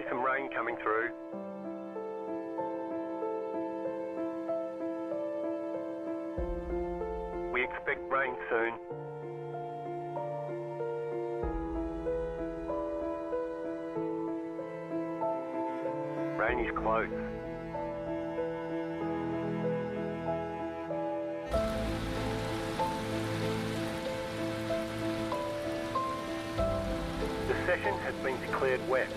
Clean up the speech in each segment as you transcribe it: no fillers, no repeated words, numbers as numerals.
some rain coming through. We expect rain soon. Rain is close. The session has been declared wet.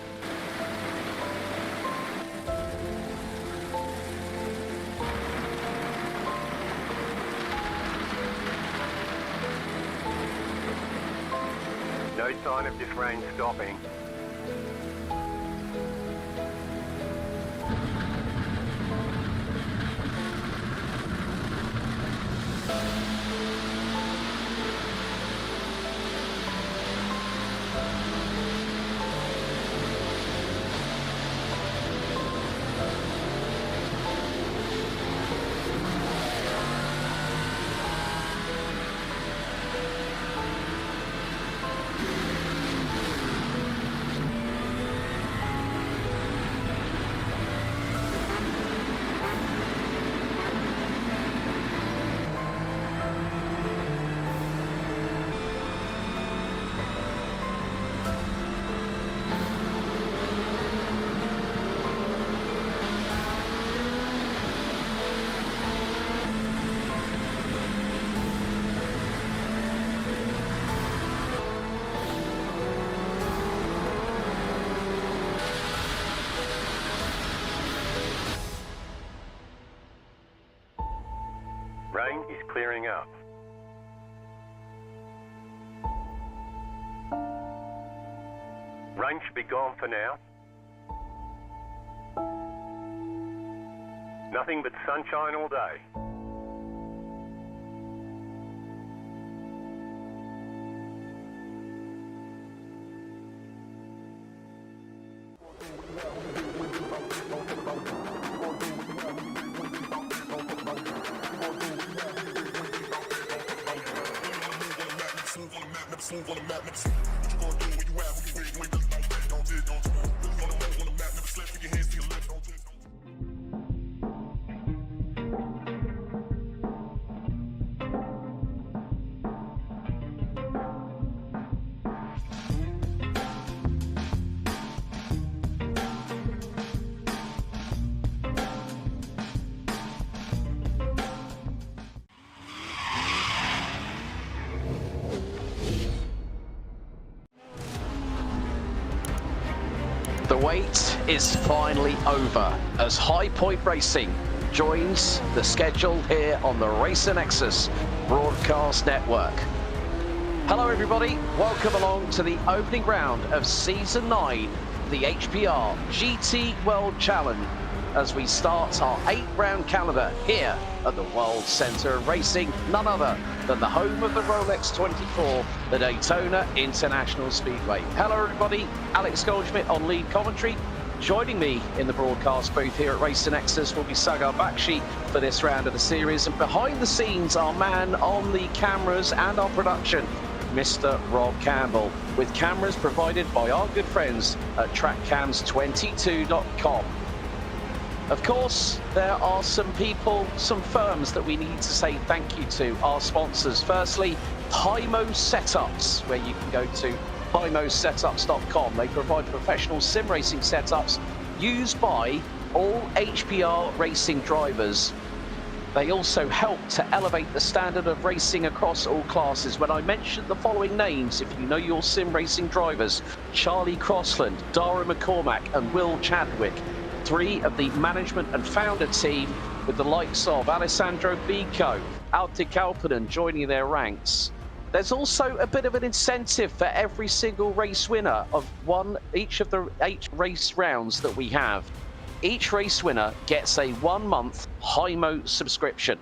No sign of this rain stopping. Rain is clearing up. Rain should be gone for now. Nothing but sunshine all day. The wait is finally over as High Point Racing joins the schedule here on the Racer Nexus broadcast network. Hello everybody, welcome along to the opening round of Season 9, the HPR GT World Challenge, as we start our 8-round calendar here at the World Centre of Racing, none other than the home of the Rolex 24, the Daytona International Speedway. Hello everybody, Alex Goldschmidt on lead commentary. Joining me in the broadcast booth here at Racer Nexus will be Sagar Bakshi for this round of the series. And behind the scenes, our man on the cameras and our production, Mr. Rob Campbell, with cameras provided by our good friends at trackcams22.com. Of course, there are some people, some firms that we need to say thank you to, our sponsors. Firstly, Hymo Setups, where you can go to hymosetups.com. They provide professional sim racing setups used by all HPR racing drivers. They also help to elevate the standard of racing across all classes. When I mention the following names, if you know your sim racing drivers, Charlie Crossland, Dara McCormack and Will Chadwick, 3 of the management and founder team, with the likes of Alessandro Bico, Alti Kalpanen joining their ranks. There's also a bit of an incentive for every single race winner of each of the 8 race rounds that we have. Each race winner gets a 1-month Hymo subscription.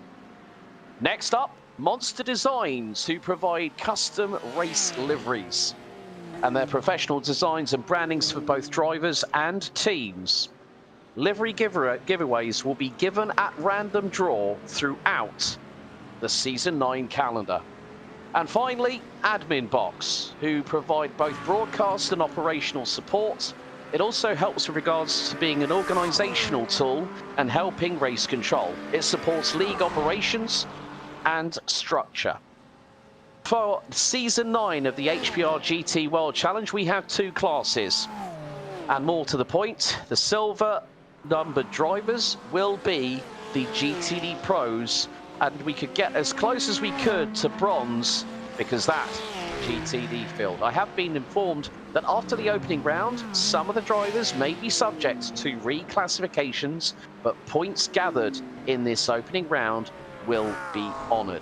Next up, Monster Designs, who provide custom race liveries, and their professional designs and brandings for both drivers and teams. Livery giveaways will be given at random draw throughout the Season 9 calendar. And finally, Admin Box, who provide both broadcast and operational support, it also helps with regards to being an organisational tool and helping race control. It supports league operations and structure. For Season 9 of the HPR GT World Challenge, we have 2 classes. And more to the point, the silver numbered drivers will be the GTD Pros, and we could get as close as we could to bronze because that GTD field. I have been informed that after the opening round, some of the drivers may be subject to reclassifications, but points gathered in this opening round will be honoured.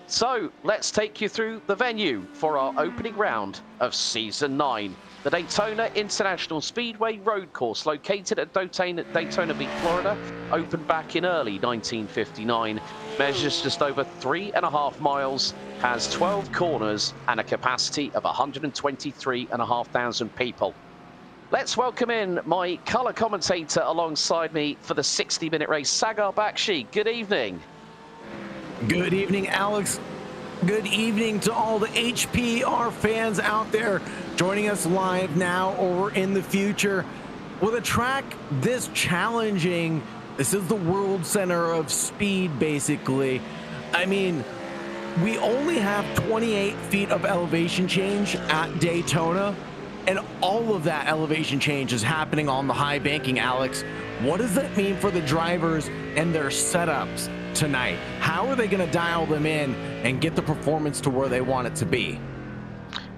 So let's take you through the venue for our opening round of Season 9. The Daytona International Speedway road course, located at Daytona Beach, Florida, opened back in early 1959, measures just over 3.5 miles, has 12 corners and a capacity of 123,500 people. Let's welcome in my colour commentator alongside me for the 60-minute race, Sagar Bakshi. Good evening. Good evening, Alex. Good evening to all the HPR fans out there joining us live now or in the future. With a track this challenging, this is the world center of speed, basically. I mean, we only have 28 feet of elevation change at Daytona, and all of that elevation change is happening on the high banking, Alex. What does that mean for the drivers and their setups tonight? How are they going to dial them in and get the performance to where they want it to be?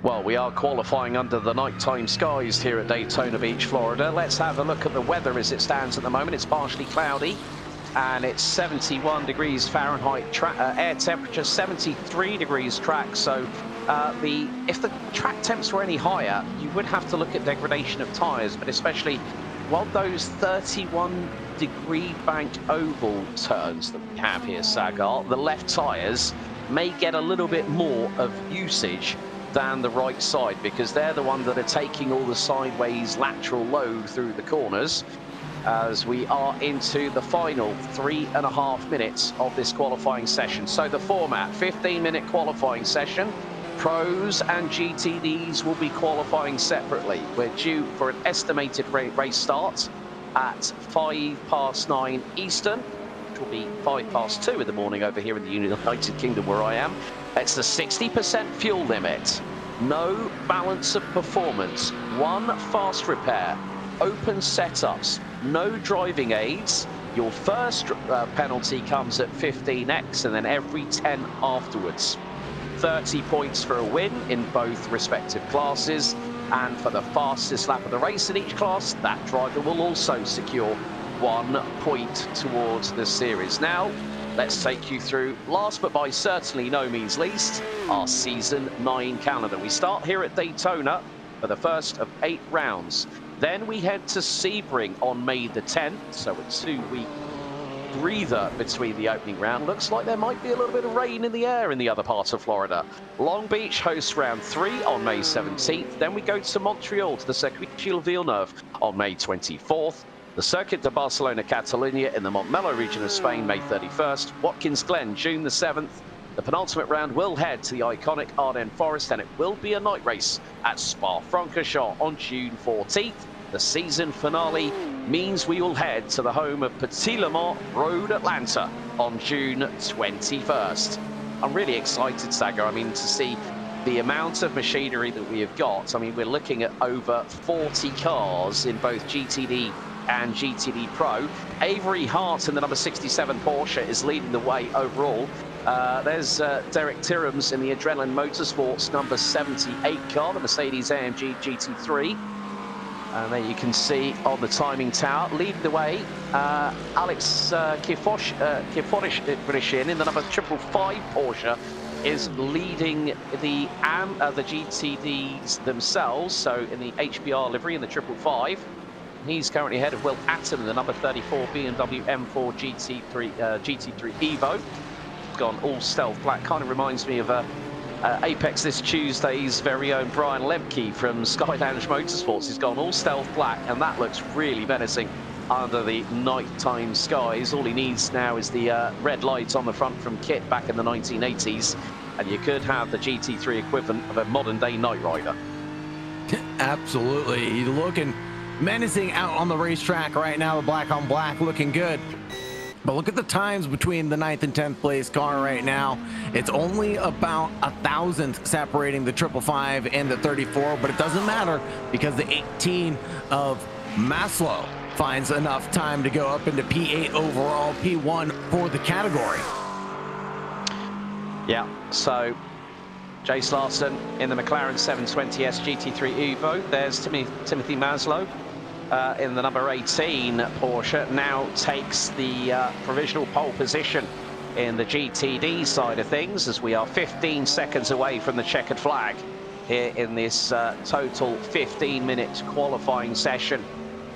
Well, we are qualifying under the nighttime skies here at Daytona Beach, Florida. Let's have a look at the weather as it stands at the moment. It's partially cloudy and it's 71 degrees Fahrenheit air temperature, 73 degrees track. So if the track temps were any higher, you would have to look at degradation of tyres, but especially while those 31 degree banked oval turns that we have here, Sagar, the left tyres may get a little bit more of usage than the right side because they're the ones that are taking all the sideways lateral load through the corners as we are into the final 3.5 minutes of this qualifying session. So the format, 15-minute qualifying session. Pros and GTDs will be qualifying separately. We're due for an estimated race start at 9:05 Eastern, which will be 2:05 in the morning over here in the United Kingdom where I am. It's the 60% fuel limit, no balance of performance, 1 fast repair, open setups, no driving aids. Your first penalty comes at 15x and then every 10 afterwards. 30 points for a win in both respective classes, and for the fastest lap of the race in each class, that driver will also secure 1 point towards the series. Now, let's take you through, last but by certainly no means least, our Season 9 calendar. We start here at Daytona for the first of 8 rounds. Then we head to Sebring on May the 10th, so a 2-week breather between the opening round. Looks like there might be a little bit of rain in the air in the other part of Florida. Long Beach hosts round 3 on May 17th. Then we go to Montreal to the Circuit Gilles Villeneuve on May 24th. The Circuit de Barcelona Catalunya in the Montmeló region of Spain, May 31st. Watkins Glen, June the 7th. The penultimate round will head to the iconic Ardennes Forest, and it will be a night race at Spa-Francorchamps on June 14th. The season finale means we will head to the home of Petit Le Mans Road Atlanta on June 21st. I'm really excited, Saga. I mean, to see the amount of machinery that we have got. I mean, we're looking at over 40 cars in both GTD and GTD Pro. Avery Hart in the number 67 Porsche is leading the way overall. There's Derek Tyrrams in the Adrenaline Motorsports number 78 car, the Mercedes-AMG GT3. And there you can see on the timing tower, leading the way, Alex Kiforishin in the number 555 Porsche is leading the GTDs themselves, so in the HBR livery in the 555. He's currently ahead of Will Atten in the number 34 BMW M4 GT3 Evo. Gone all stealth black, kind of reminds me of Apex this Tuesday's very own Brian Lemke from Skylounge Motorsports. He's gone all stealth black, and that looks really menacing under the nighttime skies. All he needs now is the red lights on the front from kit back in the 1980s, and you could have the GT3 equivalent of a modern day Night Rider. Absolutely. He's looking menacing out on the racetrack right now. The black on black looking good. But look at the times between the 9th and 10th place car right now. It's only about 1,000 separating the 555 and the 34, but it doesn't matter because the 18 of Maslow finds enough time to go up into P8 overall, P1 for the category. Yeah, so Jace Larson in the McLaren 720S GT3 Evo. There's Timothy Maslow. In the number 18 Porsche, now takes the provisional pole position in the GTD side of things, as we are 15 seconds away from the checkered flag here in this total 15-minute qualifying session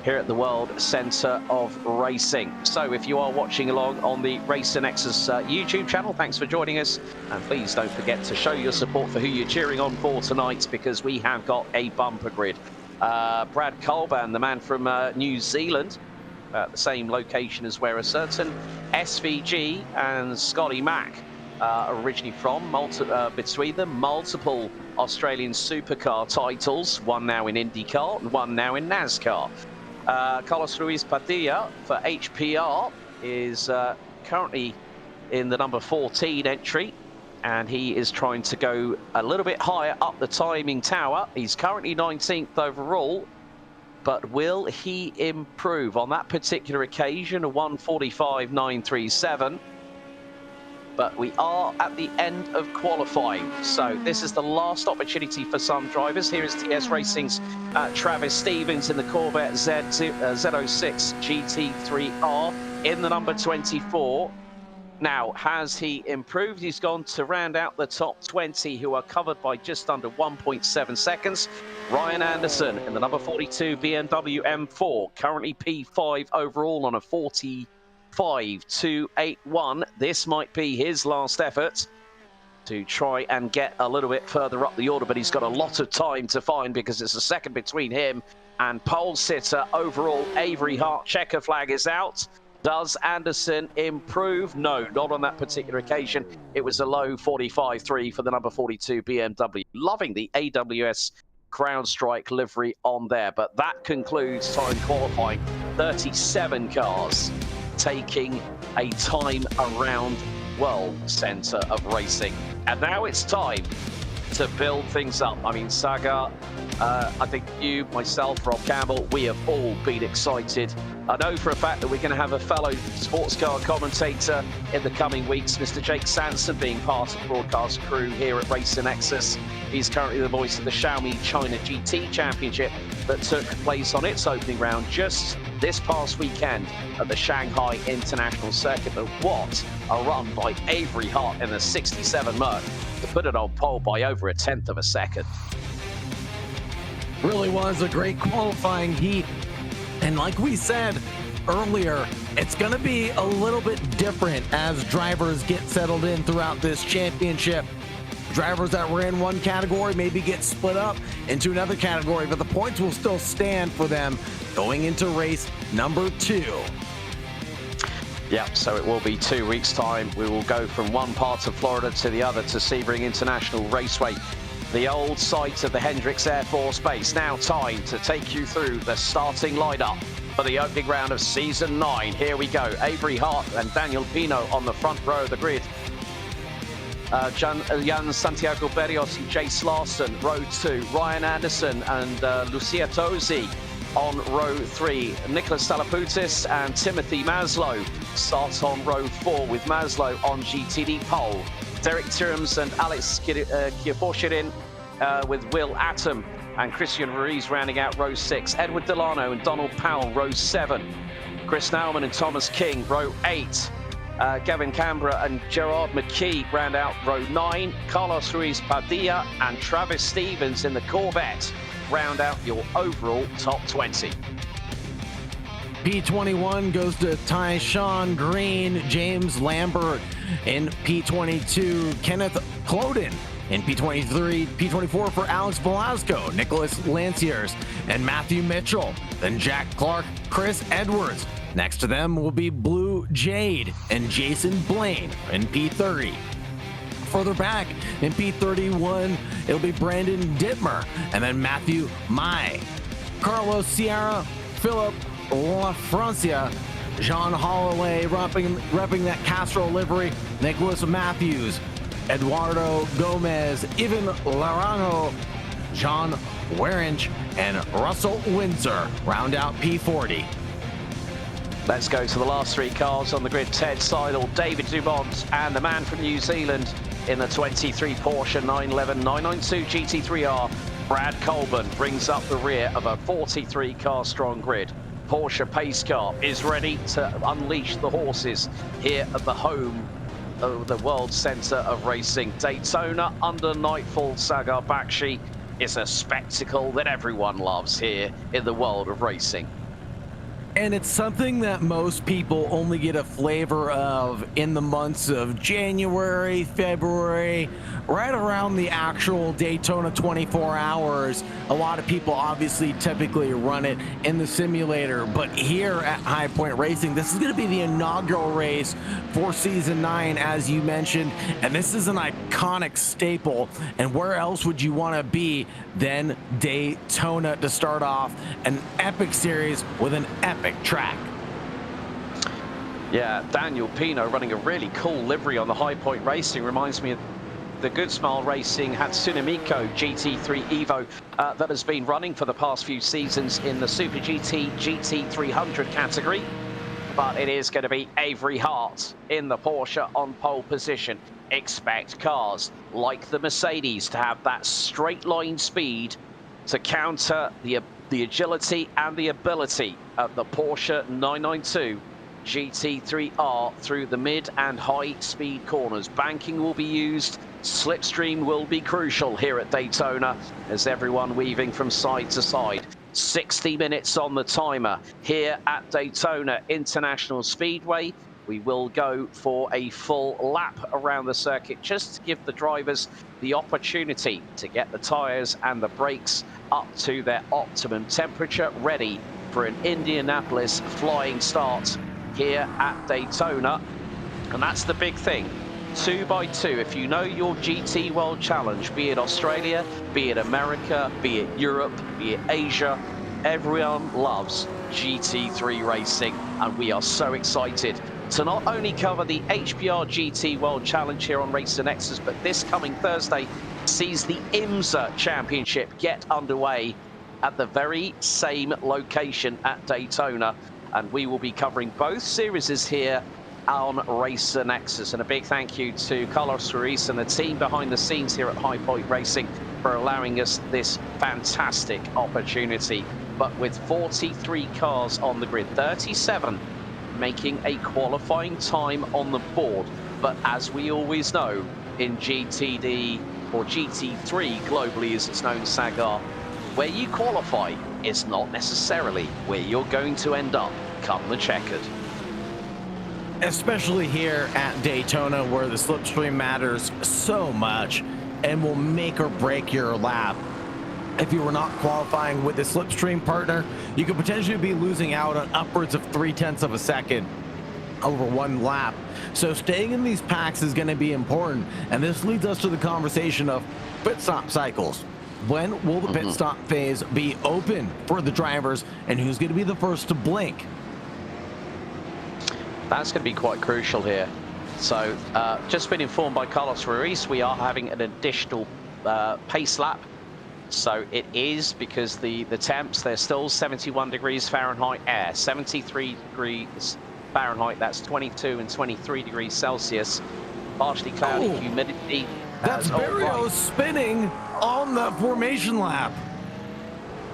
here at the World Centre of Racing. So if you are watching along on the Racer Nexus YouTube channel, thanks for joining us, and please don't forget to show your support for who you're cheering on for tonight, because we have got a bumper grid. Brad Colban, the man from New Zealand, the same location as where a certain SVG and Scotty Mack originally from, between them, multiple Australian supercar titles, one now in IndyCar and one now in NASCAR. Carlos Ruiz Padilla for HPR is currently in the number 14 entry, and he is trying to go a little bit higher up the timing tower. He's currently 19th overall, but will he improve? On that particular occasion, a 1:45.937. But we are at the end of qualifying, so this is the last opportunity for some drivers. Here is TS Racing's Travis Stevens in the Corvette Z06 GT3R in the number 24. Now, has he improved? He's gone to round out the top 20, who are covered by just under 1.7 seconds. Ryan Anderson in the number 42 BMW M4, currently P5 overall on a 45.281. This might be his last effort to try and get a little bit further up the order, but he's got a lot of time to find, because it's a second between him and pole sitter overall Avery Hart. Checker flag is out. Does Anderson improve? No, not on that particular occasion. It was a low 45.3 for the number 42 BMW. Loving the AWS CrowdStrike livery on there. But that concludes time qualifying. 37 cars taking a time around World Centre of Racing. And now it's time to build things up. I mean, Saga, I think you, myself, Rob Campbell, we have all been excited. I know for a fact that we're going to have a fellow sports car commentator in the coming weeks, Mr. Jake Sanson, being part of the broadcast crew here at Racer Nexus. He's currently the voice of the Xiaomi China GT Championship that took place on its opening round just this past weekend at the Shanghai International Circuit. But what a run by Avery Hart in the 67 Merc to put it on pole by over a tenth of a second. Really was a great qualifying heat. And like we said earlier, it's going to be a little bit different as drivers get settled in throughout this championship. Drivers that were in one category maybe get split up into another category, but the points will still stand for them going into race number 2. Yep, so it will be 2 weeks' time. We will go from one part of Florida to the other to Sebring International Raceway, the old site of the Hendricks Air Force Base. Now time to take you through the starting lineup for the opening round of Season 9. Here we go. Avery Hart and Daniel Pino on the front row of the grid. Jan Santiago Berrios and Jace Larson, row 2. Ryan Anderson and Lucia Tosi on row 3. Nicholas Salapoutis and Timothy Maslow start on row 4, with Maslow on GTD pole. Derek Tyrams and Alex Kiaforshirin with Will Atom and Christian Ruiz rounding out row 6. Edward Delano and Donald Powell, row 7. Chris Nauman and Thomas King, row 8. Gavin Canberra and Gerard McKee round out row 9. Carlos Ruiz Padilla and Travis Stevens in the Corvette round out your overall top 20. P21 goes to Tyshawn Green, James Lambert in P22, Kenneth Cloden in P23, P24 for Alex Velasco, Nicholas Lanciers, and Matthew Mitchell. Then Jack Clark, Chris Edwards. Next to them will be Blue Jade and Jason Blaine in P30. Further back in P31, it'll be Brandon Dittmer and then Matthew Mai. Carlos Sierra, Philip Lafrancia, Jean Holloway repping that Castro livery, Nicholas Matthews, Eduardo Gomez, Ivan Laranjo, John Warinch, and Russell Windsor round out P40. Let's go to the last three cars on the grid. Ted Seidel, David Dumont, and the man from New Zealand in the 23 Porsche 911 992 GT3R, Brad Colburn, brings up the rear of a 43 car strong grid. Porsche pace car is ready to unleash the horses here at the home of the world centre of racing. Daytona under Nightfall Sagar Bakshi is a spectacle that everyone loves here in the world of racing. And it's something that most people only get a flavor of in the months of January, February, right around the actual Daytona 24 hours. A lot of people obviously typically run it in the simulator, but here at High Point Racing, this is going to be the inaugural race for season 9, as you mentioned, and this is an iconic staple. And where else would you want to be than Daytona to start off an epic series with an epic track? Yeah, Daniel Pino running a really cool livery on the High Point Racing. Reminds me of the Good Smile Racing Hatsune Miku GT3 Evo that has been running for the past few seasons in the Super GT GT300 category. But it is going to be Avery Hart in the Porsche on pole position. Expect cars like the Mercedes to have that straight line speed to counter the agility and the ability of the Porsche 992 GT3R through the mid and high speed corners. Banking will be used. Slipstream will be crucial here at Daytona as everyone weaving from side to side. 60 minutes on the timer here at Daytona International Speedway. We will go for a full lap around the circuit just to give the drivers the opportunity to get the tyres and the brakes up to their optimum temperature, ready for an Indianapolis flying start here at Daytona. And that's the big thing. 2x2, if you know your GT World Challenge, be it Australia, be it America, be it Europe, be it Asia, everyone loves GT3 racing, and we are so excited to not only cover the HPR GT World Challenge here on Racer Nexus, but this coming Thursday sees the IMSA Championship get underway at the very same location at Daytona, and we will be covering both series here on Racer Nexus. And a big thank you to Carlos Ruiz and the team behind the scenes here at High Point Racing for allowing us this fantastic opportunity. But with 43 cars on the grid, 37 making a qualifying time on the board. But as we always know in GTD, or GT3 globally as it's known, Sagar, where you qualify is not necessarily where you're going to end up come the checkered. Especially here at Daytona, where the slipstream matters so much and will make or break your lap. If you were not qualifying with a slipstream partner, you could potentially be losing out on upwards of 0.3 of a second over one lap. So staying in these packs is going to be important, and this leads us to the conversation of pit stop cycles. When will the pit stop phase be open for the drivers, and who's going to be the first to blink? That's going to be quite crucial here. So just been informed by Carlos Ruiz, we are having an additional pace lap. So it is because the temps, they're still 71 degrees Fahrenheit air, 73 degrees Fahrenheit, that's 22 and 23 degrees Celsius. Partially cloudy, humidity. That's Barrios spinning on the formation lap.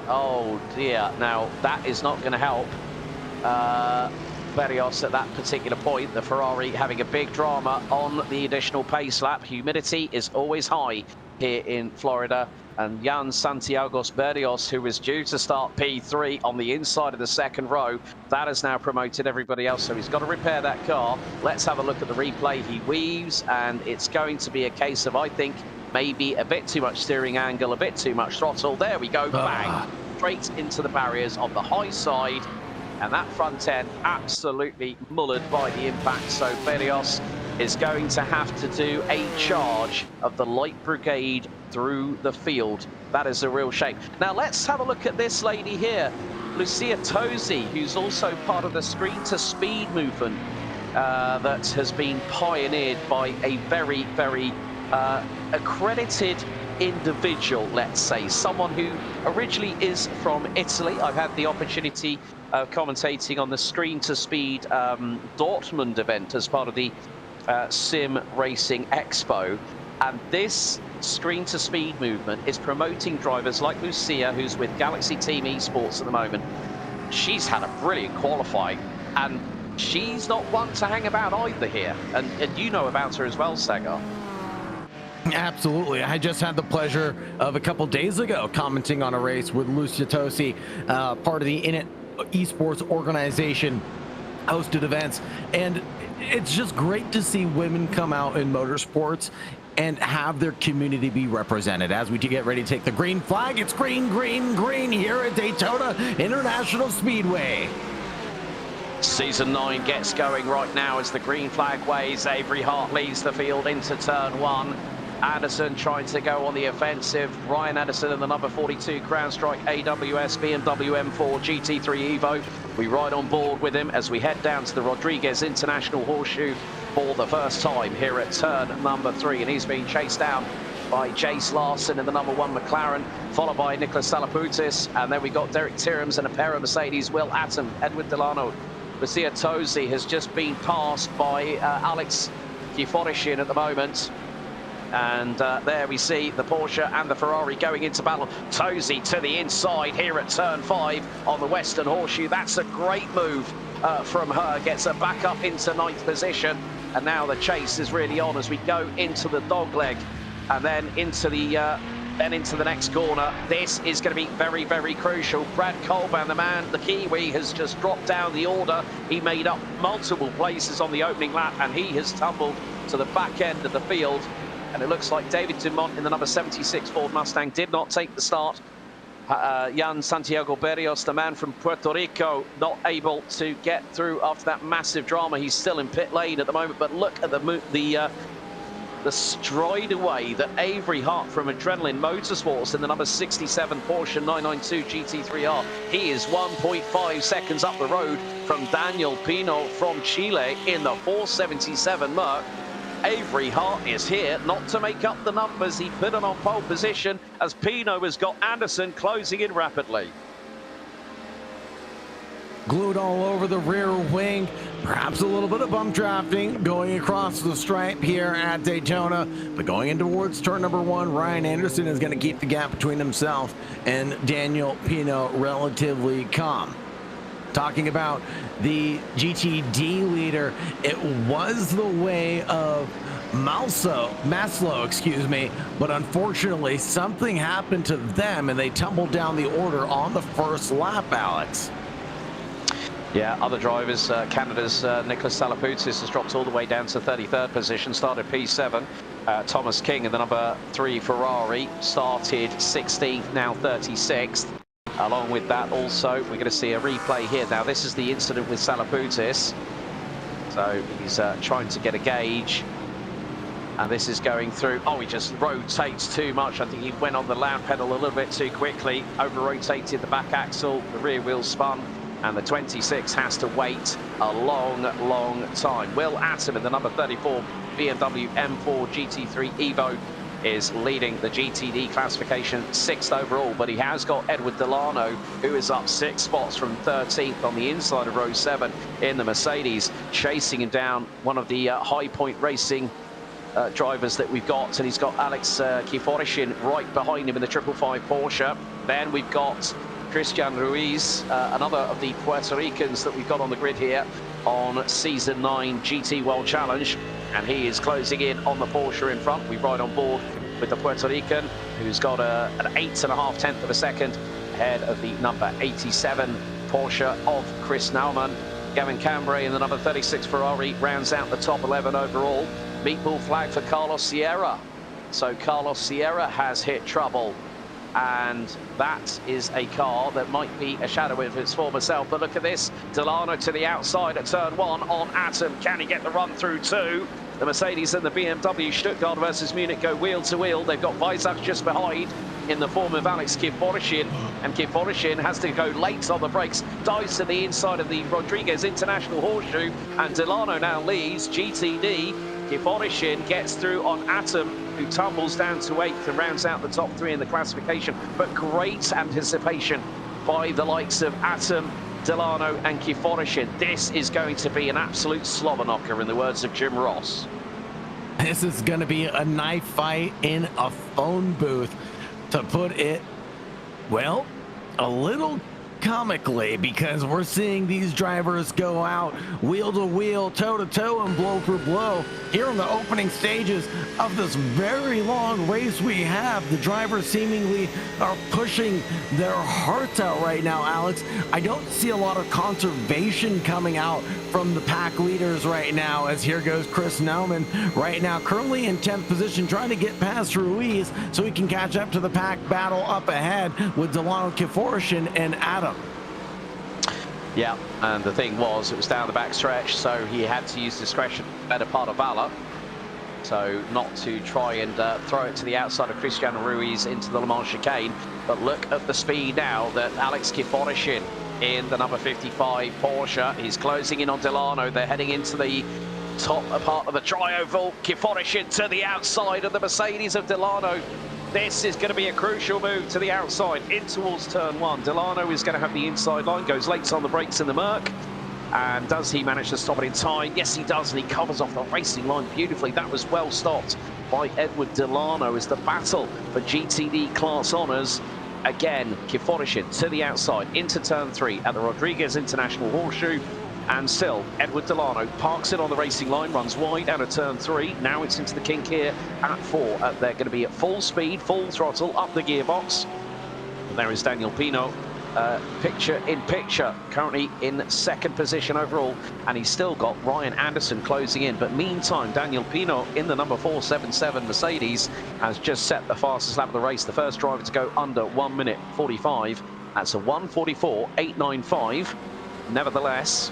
Oh dear, now that is not going to help Barrios at that particular point. The Ferrari having a big drama on the additional pace lap. Humidity is always high here in Florida. And Jan Santiago's Berrios, who was due to start P3 on the inside of the second row, that has now promoted everybody else, so he's got to repair that car. Let's have a look at the replay. He weaves, and it's going to be a case of, I think, maybe a bit too much steering angle, a bit too much throttle. There we go, bang, straight into the barriers on the high side, and that front end absolutely mullered by the impact. So Berrios is going to have to do a charge of the light brigade through the field. That is a real shame. Now let's have a look at this lady here, Lucia Tosi, who's also part of the screen to speed movement that has been pioneered by a very, very accredited individual, let's say, someone who originally is from Italy. I've had the opportunity of commentating on the Screen to Speed Dortmund event as part of the Sim Racing Expo, and this Screen to Speed movement is promoting drivers like Lucia, who's with Galaxy Team Esports at the moment. She's had a brilliant qualifying, and she's not one to hang about either here, and you know about her as well, Sagar. Absolutely. I just had the pleasure of a couple days ago commenting on a race with Lucia Tosi, part of the Init Esports organization hosted events, and it's just great to see women come out in motorsports and have their community be represented. As we get ready to take the green flag, it's green, green, green here at Daytona International Speedway. Season 9 gets going right now as the green flag waves. Avery Hart leads the field into turn 1. Anderson trying to go on the offensive. Ryan Anderson in the number 42 Crown Strike AWS BMW M4 GT3 Evo. We ride on board with him as we head down to the Rodriguez International Horseshoe for the first time here at turn number 3. And he's being chased down by Jace Larson in the number 1 McLaren, followed by Nicholas Salapoutis. And then we got Derek Tyrrams and a pair of Mercedes, Will Atom, Edward Delano. Lucia Tosi has just been passed by Alex Kiforishin at the moment. And there we see the Porsche and the Ferrari going into battle. Tosi to the inside here at turn 5 on the Western Horseshoe. That's a great move from her. Gets her back up into 9th position. And now the chase is really on as we go into the dogleg and then into the next corner. This is going to be very, very crucial. Brad Colban, the man, the Kiwi, has just dropped down the order. He made up multiple places on the opening lap, and he has tumbled to the back end of the field. And it looks like David Dumont in the number 76 Ford Mustang did not take the start. Jan Santiago Berrios, the man from Puerto Rico, not able to get through after that massive drama. He's still in pit lane at the moment, but look at the stride away that Avery Hart from Adrenaline Motorsports in the number 67 Porsche 992 GT3R. He is 1.5 seconds up the road from Daniel Pino from Chile in the 477 Merc. Avery Hart is here not to make up the numbers. He put him on pole position as Pino has got Anderson closing in rapidly. Glued all over the rear wing, perhaps a little bit of bump drafting going across the stripe here at Daytona, but going in towards turn number 1, Ryan Anderson is going to keep the gap between himself and Daniel Pino relatively calm. Talking about the GTD leader, it was the way of Maslow, excuse me, but unfortunately something happened to them and they tumbled down the order on the first lap, Alex. Yeah, other drivers, Canada's Nicholas Salapoutis has dropped all the way down to 33rd position, started P7. Thomas King in the number 3 Ferrari started 16th, now 36th. Along with that also, we're going to see a replay here. Now, this is the incident with Salapoutis. So he's trying to get a gauge. And this is going through. Oh, he just rotates too much. I think he went on the loud pedal a little bit too quickly. Over-rotated the back axle. The rear wheel spun. And the 26 has to wait a long, long time. Will Atom in the number 34 BMW M4 GT3 Evo is leading the GTD classification 6th overall, but he has got Edward Delano, who is up 6 spots from 13th on the inside of row 7 in the Mercedes, chasing him down, one of the High Point Racing drivers that we've got, and he's got Alex Kiforishin right behind him in the 555 Porsche. Then we've got Christian Ruiz, another of the Puerto Ricans that we've got on the grid here on Season 9 GT World Challenge, and he is closing in on the Porsche in front. We ride on board with the Puerto Rican, who's got an 8.5 tenth of a second ahead of the number 87 Porsche of Chris Naumann. Gavin Cambray in the number 36 Ferrari rounds out the top 11 overall. Meatball flag for Carlos Sierra. So Carlos Sierra has hit trouble, and that is a car that might be a shadow of its former self. But look at this, Delano to the outside at turn 1 on Atom. Can he get the run through 2? The Mercedes and the BMW, Stuttgart versus Munich, go wheel to wheel. They've got Weissach just behind in the form of Alex Kiforishin, and Kiforishin has to go late on the brakes, dives to the inside of the Rodriguez International Horseshoe, and Delano now leads. GTD, Kiforishin gets through on Atom, who tumbles down to 8th and rounds out the top 3 in the classification, but great anticipation by the likes of Atom, Delano and Kiforishin. This is going to be an absolute slobber knocker, in the words of Jim Ross. This is going to be a knife fight in a phone booth, to put it, well, a little comically, because we're seeing these drivers go out wheel to wheel, toe to toe, and blow for blow here in the opening stages of this very long race we have. The drivers seemingly are pushing their hearts out right now, Alex. I don't see a lot of conservation coming out from the pack leaders right now, as here goes Chris Nauman right now, currently in 10th position, trying to get past Ruiz so he can catch up to the pack battle up ahead with Delano, Kiforishin, and Adam. Yeah, and the thing was, it was down the back stretch, so he had to use discretion, better part of valor. So not to try and throw it to the outside of Cristiano Ruiz into the Le Mans chicane. But look at the speed now that Alex Kiforishin in the number 55 Porsche. He's closing in on Delano. They're heading into the top part of the tri-oval. Kiforishin to the outside of the Mercedes of Delano. This is going to be a crucial move to the outside in towards turn 1. Delano is going to have the inside line, goes late on the brakes in the Merc. And does he manage to stop it in time? Yes, he does, and he covers off the racing line beautifully. That was well stopped by Edward Delano as the battle for GTD class honours. Again, Kiforishin to the outside into turn 3 at the Rodriguez International Horseshoe. And still, Edward Delano parks it on the racing line, runs wide out of turn 3. Now it's into the kink here at 4. They're going to be at full speed, full throttle, up the gearbox. And there is Daniel Pino, picture in picture, currently in 2nd position overall. And he's still got Ryan Anderson closing in. But meantime, Daniel Pino in the number 477 Mercedes has just set the fastest lap of the race. The first driver to go under 1 minute 45. That's a 1:44.895. Nevertheless,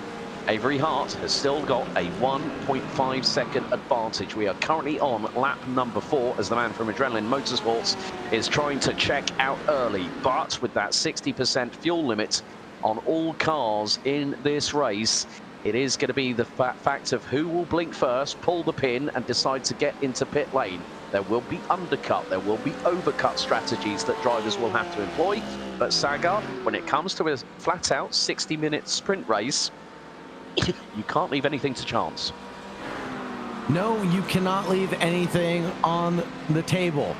Avery Hart has still got a 1.5 second advantage. We are currently on lap number 4 as the man from Adrenaline Motorsports is trying to check out early. But with that 60% fuel limit on all cars in this race, it is going to be the fact of who will blink first, pull the pin and decide to get into pit lane. There will be undercut, there will be overcut strategies that drivers will have to employ. But Sagar, when it comes to a flat-out 60-minute sprint race, you can't leave anything to chance. No, you cannot leave anything on the table.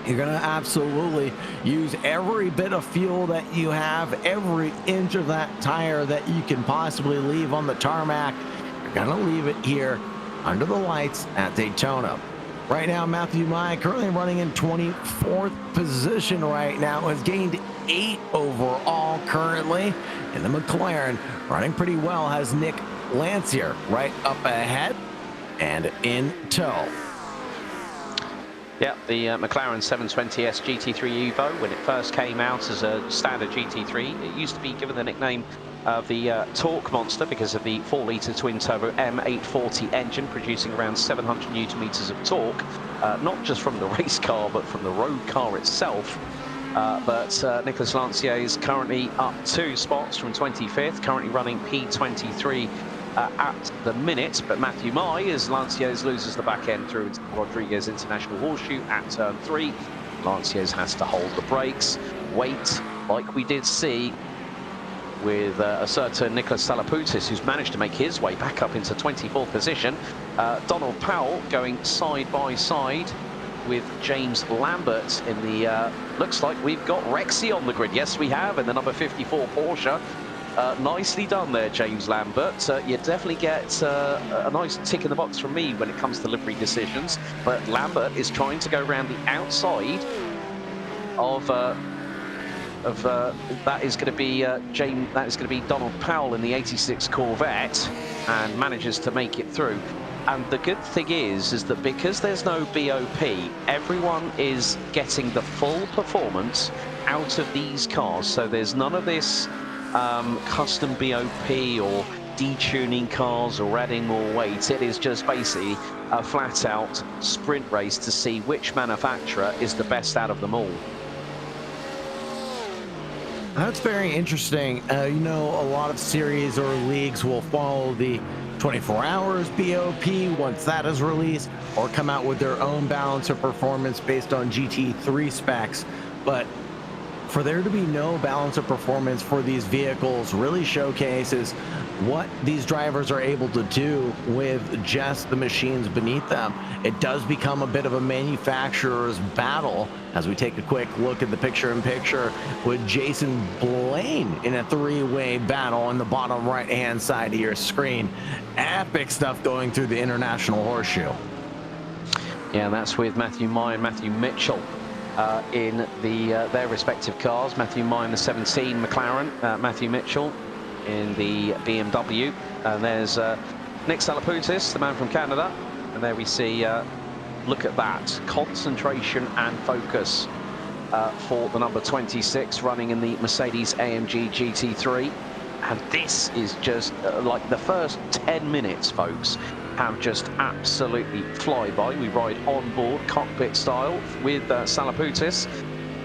You're going to absolutely use every bit of fuel that you have, every inch of that tire that you can possibly leave on the tarmac. You're going to leave it here under the lights at Daytona. Right now, Matthew Mai, currently running in 24th position right now, has gained 8 overall currently. And the McLaren, running pretty well, has Nick Lancier right up ahead and in tow. Yeah, the McLaren 720S GT3 Evo, when it first came out as a standard GT3, it used to be given the nickname of the torque monster because of the 4-litre twin-turbo M840 engine producing around 700 newton meters of torque, not just from the race car but from the road car itself. But Nicolas Lancier is currently up 2 spots from 25th, currently running P23 at the minute. But Matthew Mai, as Lancier loses the back end through Rodriguez International Horseshoe at turn 3. Lancier has to hold the brakes, wait, like we did see with a certain Nicholas Salapoutis, who's managed to make his way back up into 24th position. Donald Powell going side by side with James Lambert in the, looks like we've got Rexy on the grid. Yes, we have, in the number 54 Porsche. Nicely done there, James Lambert. You definitely get a nice tick in the box from me when it comes to livery decisions. But Lambert is trying to go around the outside of that is going to be that is going to be Donald Powell in the 86 Corvette, and manages to make it through. And the good thing is that because there's no BOP, everyone is getting the full performance out of these cars. So there's none of this custom BOP or detuning cars or adding more weight. It is just basically a flat-out sprint race to see which manufacturer is the best out of them all. That's very interesting. You know, a lot of series or leagues will follow the 24 hours BOP once that is released, or come out with their own balance of performance based on GT3 specs. But for there to be no balance of performance for these vehicles really showcases what these drivers are able to do with just the machines beneath them. It does become a bit of a manufacturer's battle as we take a quick look at the picture-in-picture with Jason Blaine in a three-way battle on the bottom right-hand side of your screen. Epic stuff going through the International Horseshoe. Yeah, that's with Matthew Meyer and Matthew Mitchell in their respective cars. Matthew Meyer in the 17 McLaren, Matthew Mitchell in the BMW, and there's Nick Salapoutis, the man from Canada, and there we see, look at that, concentration and focus for the number 26 running in the Mercedes-AMG GT3. And this is just like the first 10 minutes, folks, have just absolutely fly by. We ride on board cockpit style with Salapoutis.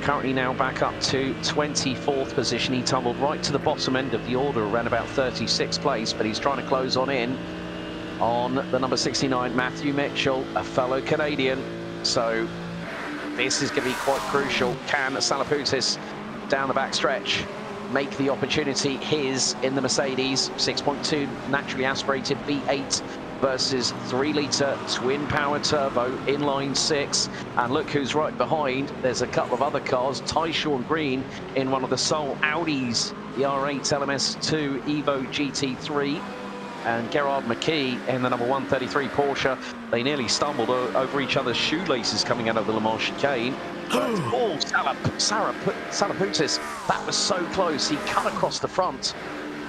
Currently now back up to 24th position. He tumbled right to the bottom end of the order, around about 36th place, but he's trying to close on in on the number 69, Matthew Mitchell, a fellow Canadian. So this is going to be quite crucial. Can Salapoutis down the back stretch make the opportunity his in the Mercedes 6.2 naturally aspirated V8 versus 3-litre twin-power turbo inline 6? And look who's right behind. There's a couple of other cars. Tyshawn Green in one of the sole Audis, the R8 LMS2 Evo GT3, and Gerard McKee in the number 133 Porsche. They nearly stumbled over each other's shoelaces coming out of the Le Mans chicane. Oh, Salapoutis, that was so close. He cut across the front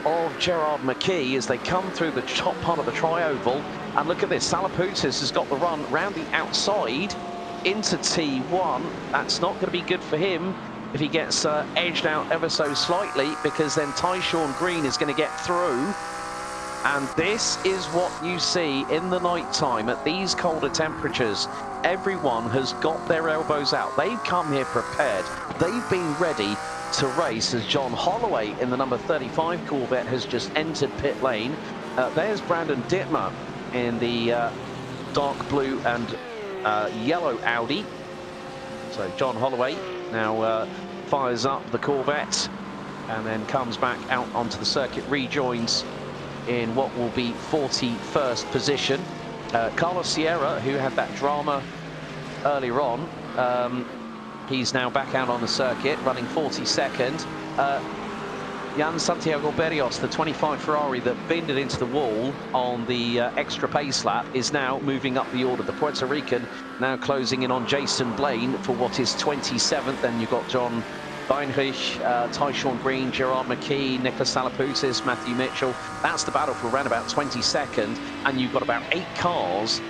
of Gerard McKee as they come through the top part of the tri-oval. And look at this, Salapoutis has got the run round the outside into T1. That's not going to be good for him if he gets edged out ever so slightly, because then Tyshawn Green is going to get through. And this is what you see in the night time at these colder temperatures. Everyone has got their elbows out. They've come here prepared. They've been ready to race as John Holloway in the number 35 Corvette has just entered pit lane. There's Brandon Dittmer in the dark blue and yellow Audi. So John Holloway now fires up the Corvette and then comes back out onto the circuit, rejoins in what will be 41st position. Carlos Sierra, who had that drama earlier on, he's now back out on the circuit, running 42nd. Jan Santiago Berrios, the 25 Ferrari that binned it into the wall on the extra pace lap, is now moving up the order. The Puerto Rican now closing in on Jason Blaine for what is 27th. Then you've got John Beinrich, Tyshawn Green, Gerard McKee, Nicholas Salapoutis, Matthew Mitchell. That's the battle for around about 22nd, and you've got about 8 cars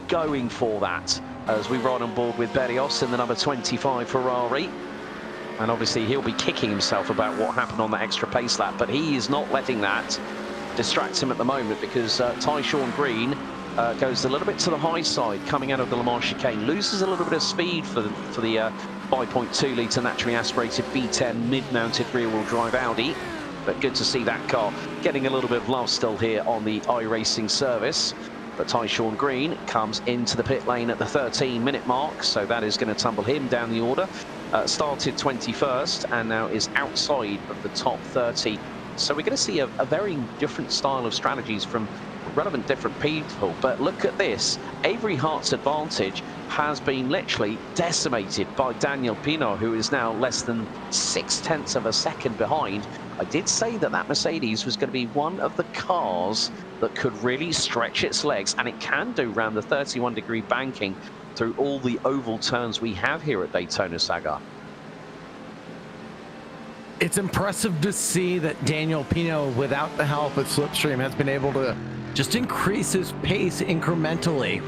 going for that as we ride on board with Berrios in the number 25 Ferrari. And obviously he'll be kicking himself about what happened on that extra pace lap, but he is not letting that distract him at the moment, because Tyshawn Green goes a little bit to the high side coming out of the Le Mans chicane, loses a little bit of speed for the 5.2 litre naturally aspirated V10 mid-mounted rear-wheel drive Audi. But good to see that car getting a little bit of love still here on the iRacing service. But Tyshawn Green comes into the pit lane at the 13-minute mark, so that is going to tumble him down the order. Started 21st and now is outside of the top 30. So we're going to see a very different style of strategies from relevant different people. But look at this, Avery Hart's advantage has been literally decimated by Daniel Pino, who is now less than 0.6 of a second behind. I did say that that Mercedes was going to be one of the cars that could really stretch its legs, and it can do around the 31-degree banking through all the oval turns we have here at Daytona, Sagar. It's impressive to see that Daniel Pino, without the help of Slipstream, has been able to just increase his pace incrementally.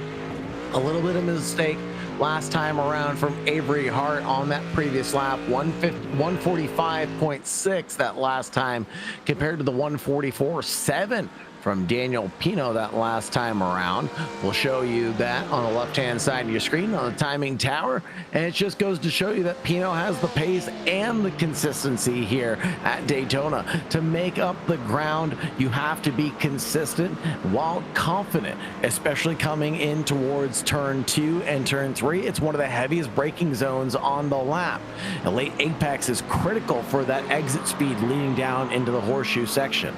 A little bit of a mistake last time around from Avery Hart on that previous lap, 145.6 that last time compared to the 144.7 from Daniel Pino that last time around. We'll show you that on the left-hand side of your screen on the timing tower. And it just goes to show you that Pino has the pace and the consistency here at Daytona. To make up the ground, you have to be consistent while confident, especially coming in towards turn 2 and turn 3. It's one of the heaviest braking zones on the lap. A late apex is critical for that exit speed leading down into the horseshoe section.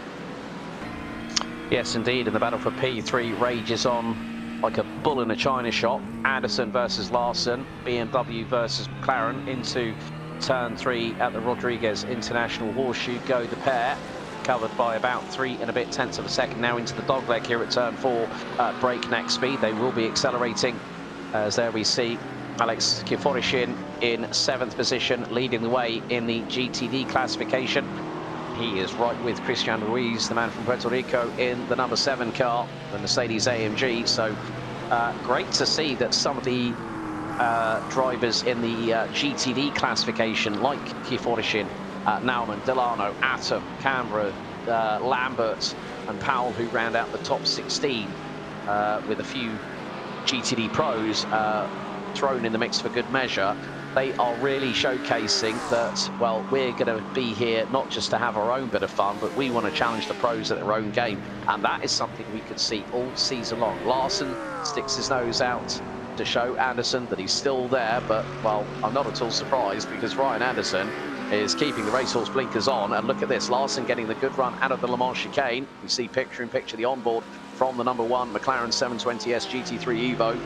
Yes, indeed, and the battle for P3 rages on like a bull in a china shop. Anderson versus Larson, BMW versus McLaren into turn 3 at the Rodriguez International Horseshoe. Go the pair, covered by about 3 and a bit tenths of a second. Now into the dogleg here at turn 4, breakneck speed. They will be accelerating, as there we see Alex Kiforishin in 7th position, leading the way in the GTD classification. He is right with Christian Ruiz, the man from Puerto Rico, in the number 7 car, the Mercedes AMG. So great to see that some of the drivers in the GTD classification, like Kiforishin, Naumann, Delano, Atom, Canberra, Lambert and Powell, who round out the top 16 with a few GTD pros thrown in the mix for good measure. They are really showcasing that, well, we're going to be here not just to have our own bit of fun, but we want to challenge the pros at their own game. And that is something we could see all season long. Larson sticks his nose out to show Anderson that he's still there, but, well, I'm not at all surprised, because Ryan Anderson is keeping the racehorse blinkers on. And look at this, Larson getting the good run out of the Le Mans chicane. You see picture in picture the onboard from the number 1 McLaren 720S GT3 Evo,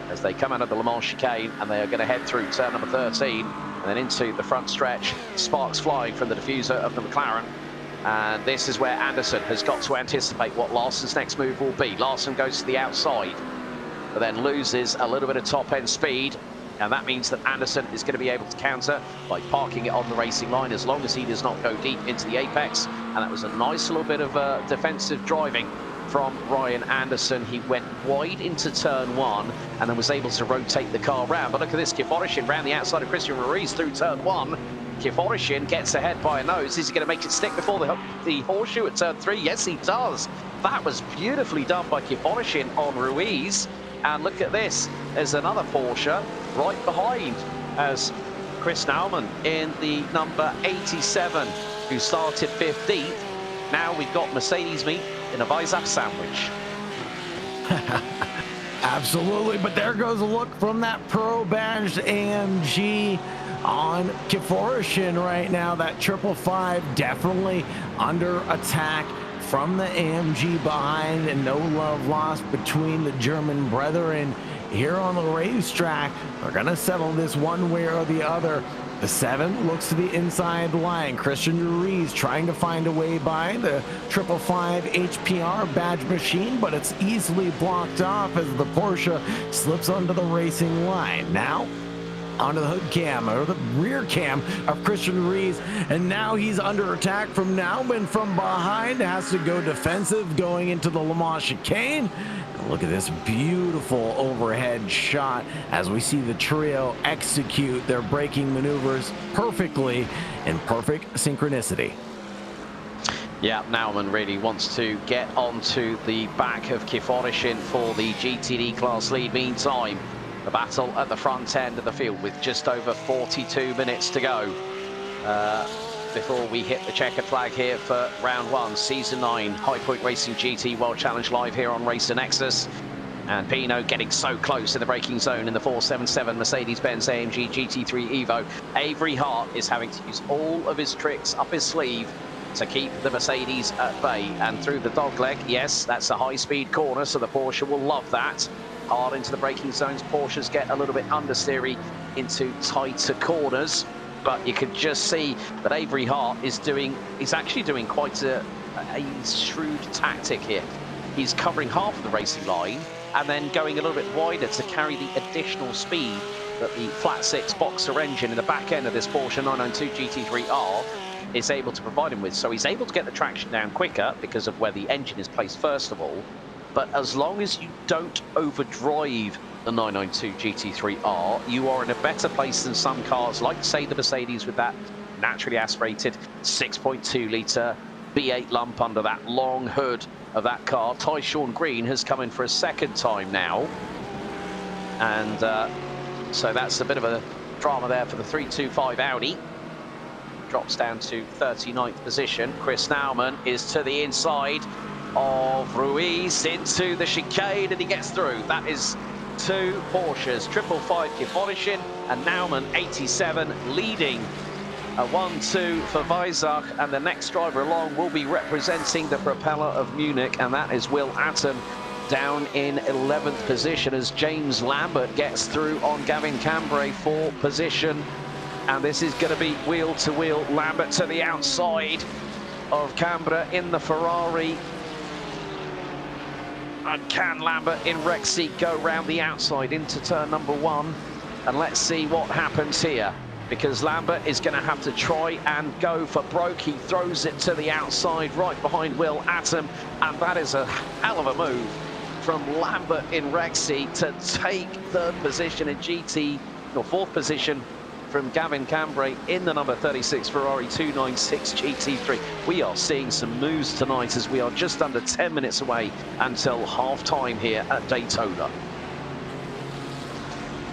as they come out of the Le Mans chicane, and they are going to head through turn number 13 and then into the front stretch. Sparks flying from the diffuser of the McLaren, and this is where Anderson has got to anticipate what Larson's next move will be. Larson goes to the outside, but then loses a little bit of top end speed, and that means that Anderson is going to be able to counter by parking it on the racing line, as long as he does not go deep into the apex. And that was a nice little bit of defensive driving from Ryan Anderson. He went wide into turn 1 and then was able to rotate the car round. But look at this, Kiforishin round the outside of Christian Ruiz through turn 1. Kiforishin gets ahead by a nose. Is he going to make it stick before the horseshoe at turn 3? Yes, he does. That was beautifully done by Kiforishin on Ruiz. And look at this, there's another Porsche right behind, as Chris Naumann in the number 87, who started 15th. Now we've got Mercedes meat in a Weissach sandwich. Absolutely, but there goes a look from that pro badged AMG on Kiforishin right now. That 555 definitely under attack from the AMG behind, and no love lost between the German brethren here on the racetrack. They're gonna settle this one way or the other. The 7 looks to the inside line. Christian Ruiz trying to find a way by the 555 HPR badge machine, but it's easily blocked off as the Porsche slips onto the racing line. Now onto the hood cam, or the rear cam of Christian Ruiz, and now he's under attack from Naumann from behind. Has to go defensive going into the Le Mans chicane. Look at this beautiful overhead shot as we see the trio execute their braking maneuvers perfectly in perfect synchronicity. Yeah, Naumann really wants to get onto the back of Kiforishin for the GTD class lead. Meantime, the battle at the front end of the field with just over 42 minutes to go before we hit the checkered flag here for round 1, season 9 High Point Racing GT World Challenge live here on Racer Nexus. And Pino getting so close in the braking zone in the 477 Mercedes-Benz AMG GT3 Evo. Avery Hart is having to use all of his tricks up his sleeve to keep the Mercedes at bay. And through the dogleg, yes, that's a high-speed corner, so the Porsche will love that. Hard into the braking zones, Porsches get a little bit understeery into tighter corners. But you can just see that Avery Hart is actually doing quite a shrewd tactic here. He's covering half of the racing line and then going a little bit wider to carry the additional speed that the flat 6 boxer engine in the back end of this Porsche 992 GT3R is able to provide him with. So he's able to get the traction down quicker because of where the engine is placed first of all. But as long as you don't overdrive the 992 GT3R, you are in a better place than some cars, like say the Mercedes with that naturally aspirated 6.2 litre B8 lump under that long hood of that car. Tyshawn Green has come in for a second time now. And so that's a bit of a drama there for the 325 Audi. Drops down to 39th position. Chris Naumann is to the inside of Ruiz into the chicane, and he gets through. That is two Porsches, 555 Kifonishin and Naumann 87 leading a 1-2 for Weissach, and the next driver along will be representing the propeller of Munich, and that is Will Atten down in 11th position as James Lambert gets through on Gavin Cambrai for position. And this is going to be wheel-to-wheel. Lambert to the outside of Cambrai in the Ferrari. And can Lambert in Rexy go round the outside into turn number 1? And let's see what happens here, because Lambert is going to have to try and go for broke. He throws it to the outside right behind Will Atten, and that is a hell of a move from Lambert in Rexy to take third position in GT, or fourth position from Gavin Cambrai in the number 36 Ferrari 296 GT3. We are seeing some moves tonight as we are just under 10 minutes away until half-time here at Daytona.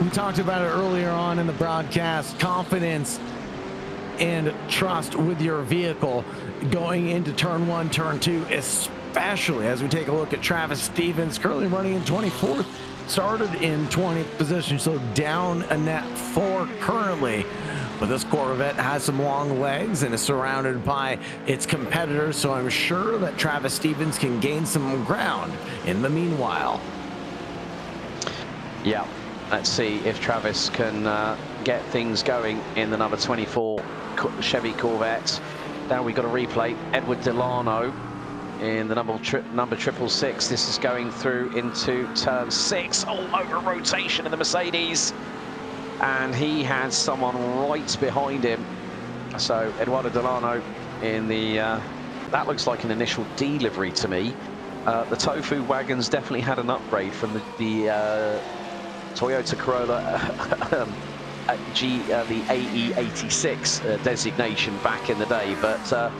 We talked about it earlier on in the broadcast, confidence and trust with your vehicle going into turn 1, turn 2, especially as we take a look at Travis Stevens, currently running in 24th, started in 20th position, so down a net 4 currently. But this Corvette has some long legs and is surrounded by its competitors, so I'm sure that Travis Stevens can gain some ground in the meanwhile. Yeah, let's see if Travis can get things going in the number 24 Chevy Corvette. Now we've got a replay. Edward Delano in the number 666. This is going through into turn 6. Oh, over rotation in the Mercedes. And he has someone right behind him. So Eduardo Delano in the, that looks like an initial D livery to me. The Tofu wagons definitely had an upgrade from the Toyota Corolla the AE86 designation back in the day. But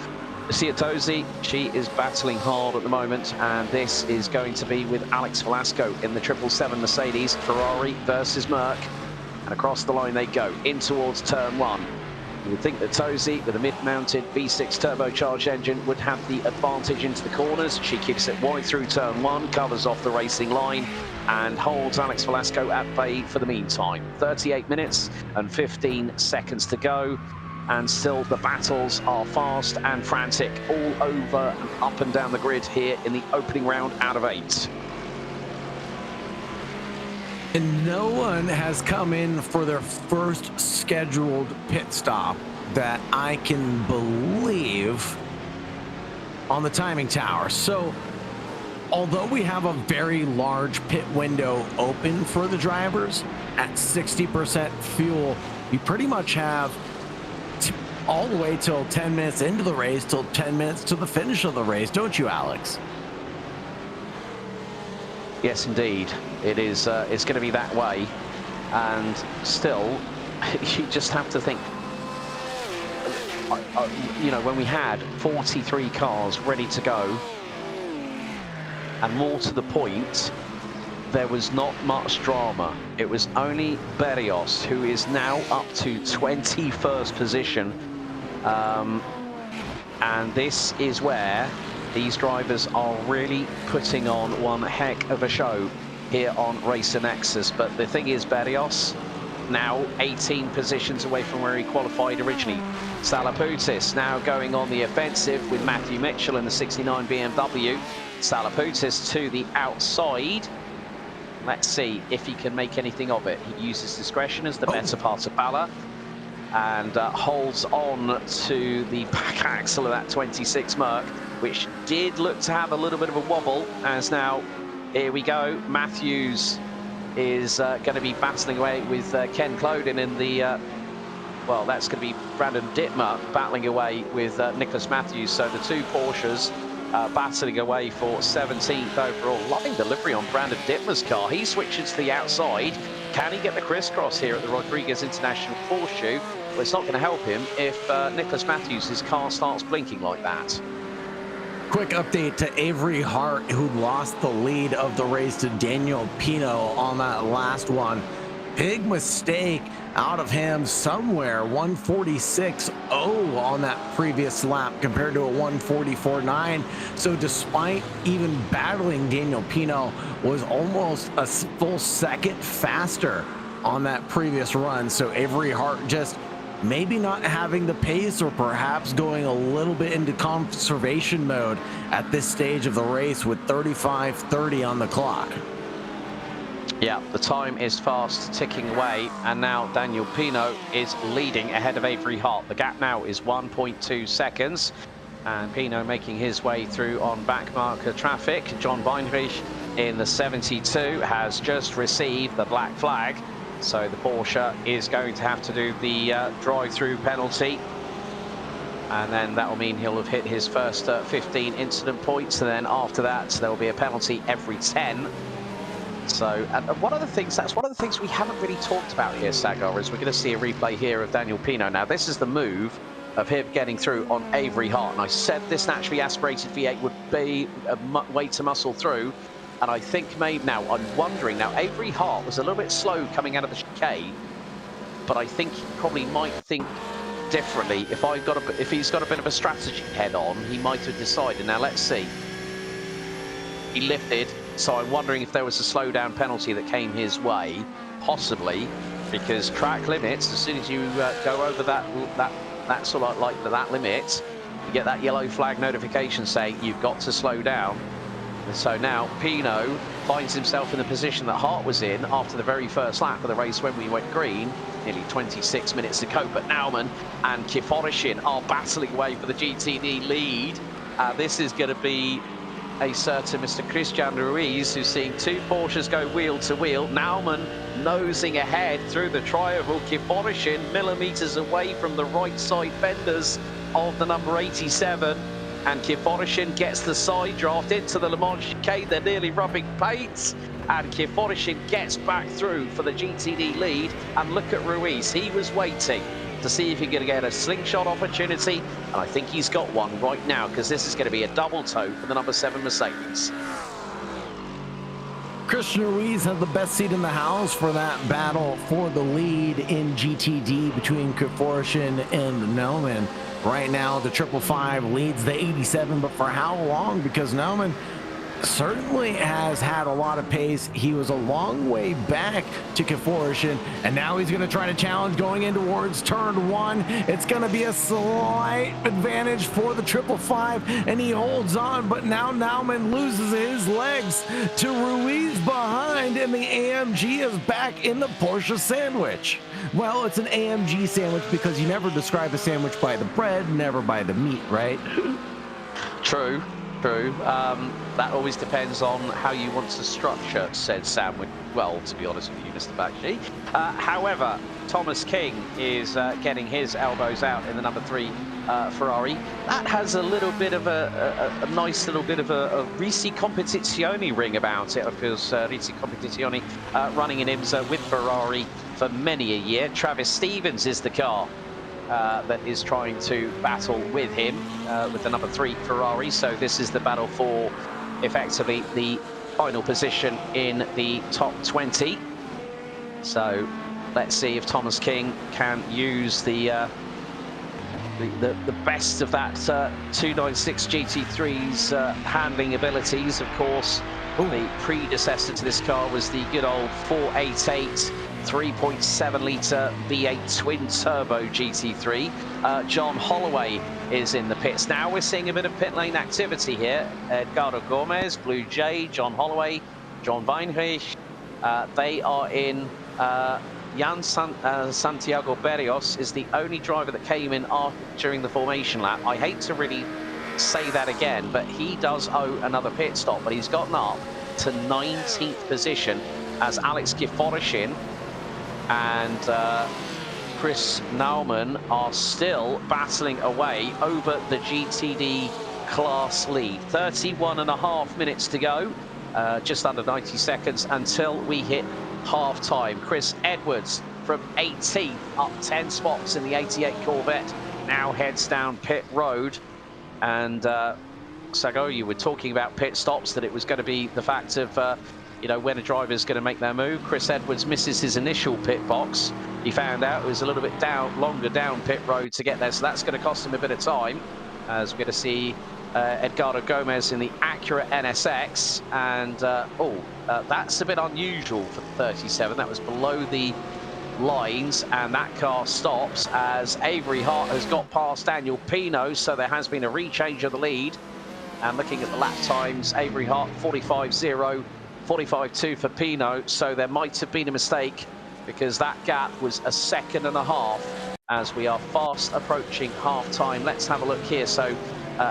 Sia Tosi, she is battling hard at the moment, and this is going to be with Alex Velasco in the 777 Mercedes, Ferrari versus Merc. And across the line they go, in towards turn 1. You would think that Tosi, with a mid-mounted V6 turbocharged engine, would have the advantage into the corners. She keeps it wide through turn 1, covers off the racing line, and holds Alex Velasco at bay for the meantime. 38 minutes and 15 seconds to go. And still the battles are fast and frantic all over and up and down the grid here in the opening round out of 8. And no one has come in for their first scheduled pit stop that I can believe on the timing tower. So although we have a very large pit window open for the drivers at 60% fuel, you pretty much have all the way till 10 minutes into the race, till 10 minutes to the finish of the race, don't you, Alex? Yes, indeed. It is. It's going to be that way, and still, you just have to think. You know, when we had 43 cars ready to go, and more to the point, there was not much drama. It was only Berrios, who is now up to 21st position. And this is where these drivers are really putting on one heck of a show here on Racer Nexus. But the thing is, Berrios now 18 positions away from where he qualified originally. Salaputis now going on the offensive with Matthew Mitchell in the 69 BMW. Salaputis to the outside. Let's see if he can make anything of it. He uses discretion as the better part of Bala, and holds on to the back axle of that 26 Merc, which did look to have a little bit of a wobble. As now, here we go. Matthews is going to be battling away with Ken Clodin in the, well, that's going to be Brandon Dittmer battling away with Nicholas Matthews. So the two Porsches battling away for 17th overall. Loving delivery on Brandon Dittmer's car. He switches to the outside. Can he get the crisscross here at the Rodriguez International Horseshoe? Well, it's not going to help him if Nicholas Matthews' car starts blinking like that. Quick update to Avery Hart, who lost the lead of the race to Daniel Pino on that last one. Big mistake out of him somewhere. 146.0 on that previous lap compared to a 144.9. So despite even battling Daniel Pino, was almost a full second faster on that previous run. So Avery Hart just maybe not having the pace, or perhaps going a little bit into conservation mode at this stage of the race with 35:30 on the clock. Yeah, the time is fast ticking away, and now Daniel Pino is leading ahead of Avery Hart. The gap now is 1.2 seconds, and Pino making his way through on back marker traffic. John Weinreich in the 72 has just received the black flag, so the Porsche is going to have to do the drive-through penalty, and then that will mean he'll have hit his first 15 incident points, and then after that there will be a penalty every 10. So, and one of the things, that's one of the things we haven't really talked about here, Sagar, is we're going to see a replay here of Daniel Pino. Now, this is the move of him getting through on Avery Hart, and I said this naturally aspirated V8 would be a way to muscle through, and I think maybe now, I'm wondering, now Avery Hart was a little bit slow coming out of the chicane, but I think he probably might think differently. If he's got a bit of a strategy head on, he might have decided. Now, let's see. He lifted. So I'm wondering if there was a slowdown penalty that came his way, possibly, because track limits, as soon as you go over that sort of like that limit, you get that yellow flag notification saying you've got to slow down. And so now Pino finds himself in the position that Hart was in after the very first lap of the race when we went green, nearly 26 minutes ago. But Naumann and Kiforishin are battling away for the GTD lead. This is going to be a certain Mr. Christian Ruiz, who's seeing two Porsches go wheel to wheel. Naumann nosing ahead through the triangle. Kiforishin millimeters away from the right side fenders of the number 87. And Kiforishin gets the side draft into the Le Mans chicane. They're nearly rubbing paints. And Kiforishin gets back through for the GTD lead. And look at Ruiz. He was waiting to see if he could get a slingshot opportunity, and I think he's got one right now, because this is going to be a double toe for the number 7 Mercedes. Christian Ruiz had the best seat in the house for that battle for the lead in GTD between Kiforishin and Naumann. Right now, the 555 leads the 87, but for how long? Because Naumann certainly has had a lot of pace. He was a long way back to Kiforishin, and now he's going to try to challenge going in towards turn 1. It's going to be a slight advantage for the 555, and he holds on, but now Naumann loses his legs to Ruiz behind, and the AMG is back in the Porsche sandwich. Well, it's an AMG sandwich because you never describe a sandwich by the bread, never by the meat, right? True. That always depends on how you want to structure said sandwich. Well, to be honest with you, Mr. Bakshi. However, Thomas King is getting his elbows out in the number 3 Ferrari. That has a little bit of a nice little bit of a Risi Competizione ring about it, because Risi Competizione running in IMSA with Ferrari for many a year. Travis Stevens is the car that is trying to battle with him, with the number 3 Ferrari. So this is the battle for effectively the final position in the top 20. So let's see if Thomas King can use the best of that 296 GT3's handling abilities. Of course, the predecessor to this car was the good old 488 3.7 litre V8 twin turbo GT3. John Holloway is in the pits. Now we're seeing a bit of pit lane activity here. Edgardo Gomez, Blue Jay, John Holloway, John Weinreich. They are in. Santiago Berrios is the only driver that came in during the formation lap. I hate to really say that again, but he does owe another pit stop, but he's gotten up to 19th position as Alex Kiforishin and Chris Naumann are still battling away over the GTD class lead. 31.5 minutes to go, just under 90 seconds until we hit half time. Chris Edwards from 18th up 10 spots in the 88 Corvette now heads down pit road, and Sago, you were talking about pit stops, that it was going to be the fact of, you know, when a driver is going to make their move. Chris Edwards misses his initial pit box. He found out it was a little bit longer down pit road to get there, so that's going to cost him a bit of time, as we're going to see Edgardo Gomez in the Acura NSX, and that's a bit unusual for the 37. That was below the lines, and that car stops as Avery Hart has got past Daniel Pino, so there has been a rechange of the lead. And looking at the lap times, Avery Hart 45.0, 45.2 for Pino, so there might have been a mistake because that gap was a second and a half as we are fast approaching half time. Let's have a look here. So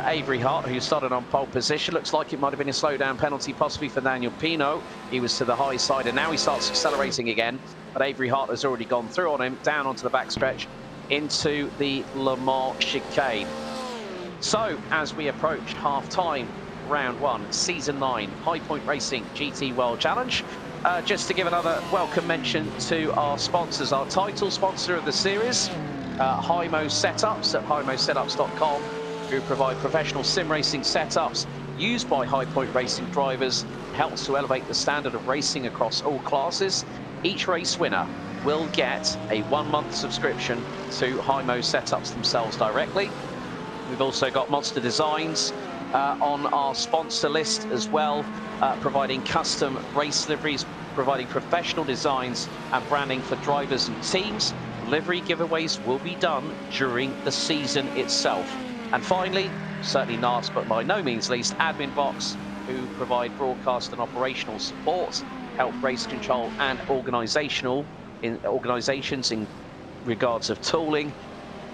Avery Hart, who started on pole position, looks like it might have been a slowdown penalty possibly for Daniel Pino. He was to the high side and now he starts accelerating again, but Avery Hart has already gone through on him, down onto the backstretch into the Le Mans chicane. So as we approach half time, round 1, season 9, High Point Racing GT World Challenge. Just to give another welcome mention to our sponsors, our title sponsor of the series, Hymo Setups at hymosetups.com, who provide professional sim racing setups used by High Point Racing drivers, helps to elevate the standard of racing across all classes. Each race winner will get a 1-month subscription to Hymo Setups themselves directly. We've also got Monster Designs on our sponsor list as well, providing custom race liveries, providing professional designs and branding for drivers and teams. Livery giveaways will be done during the season itself. And finally, certainly last but by no means least, Admin Box, who provide broadcast and operational support, help race control and organizations in regards of tooling,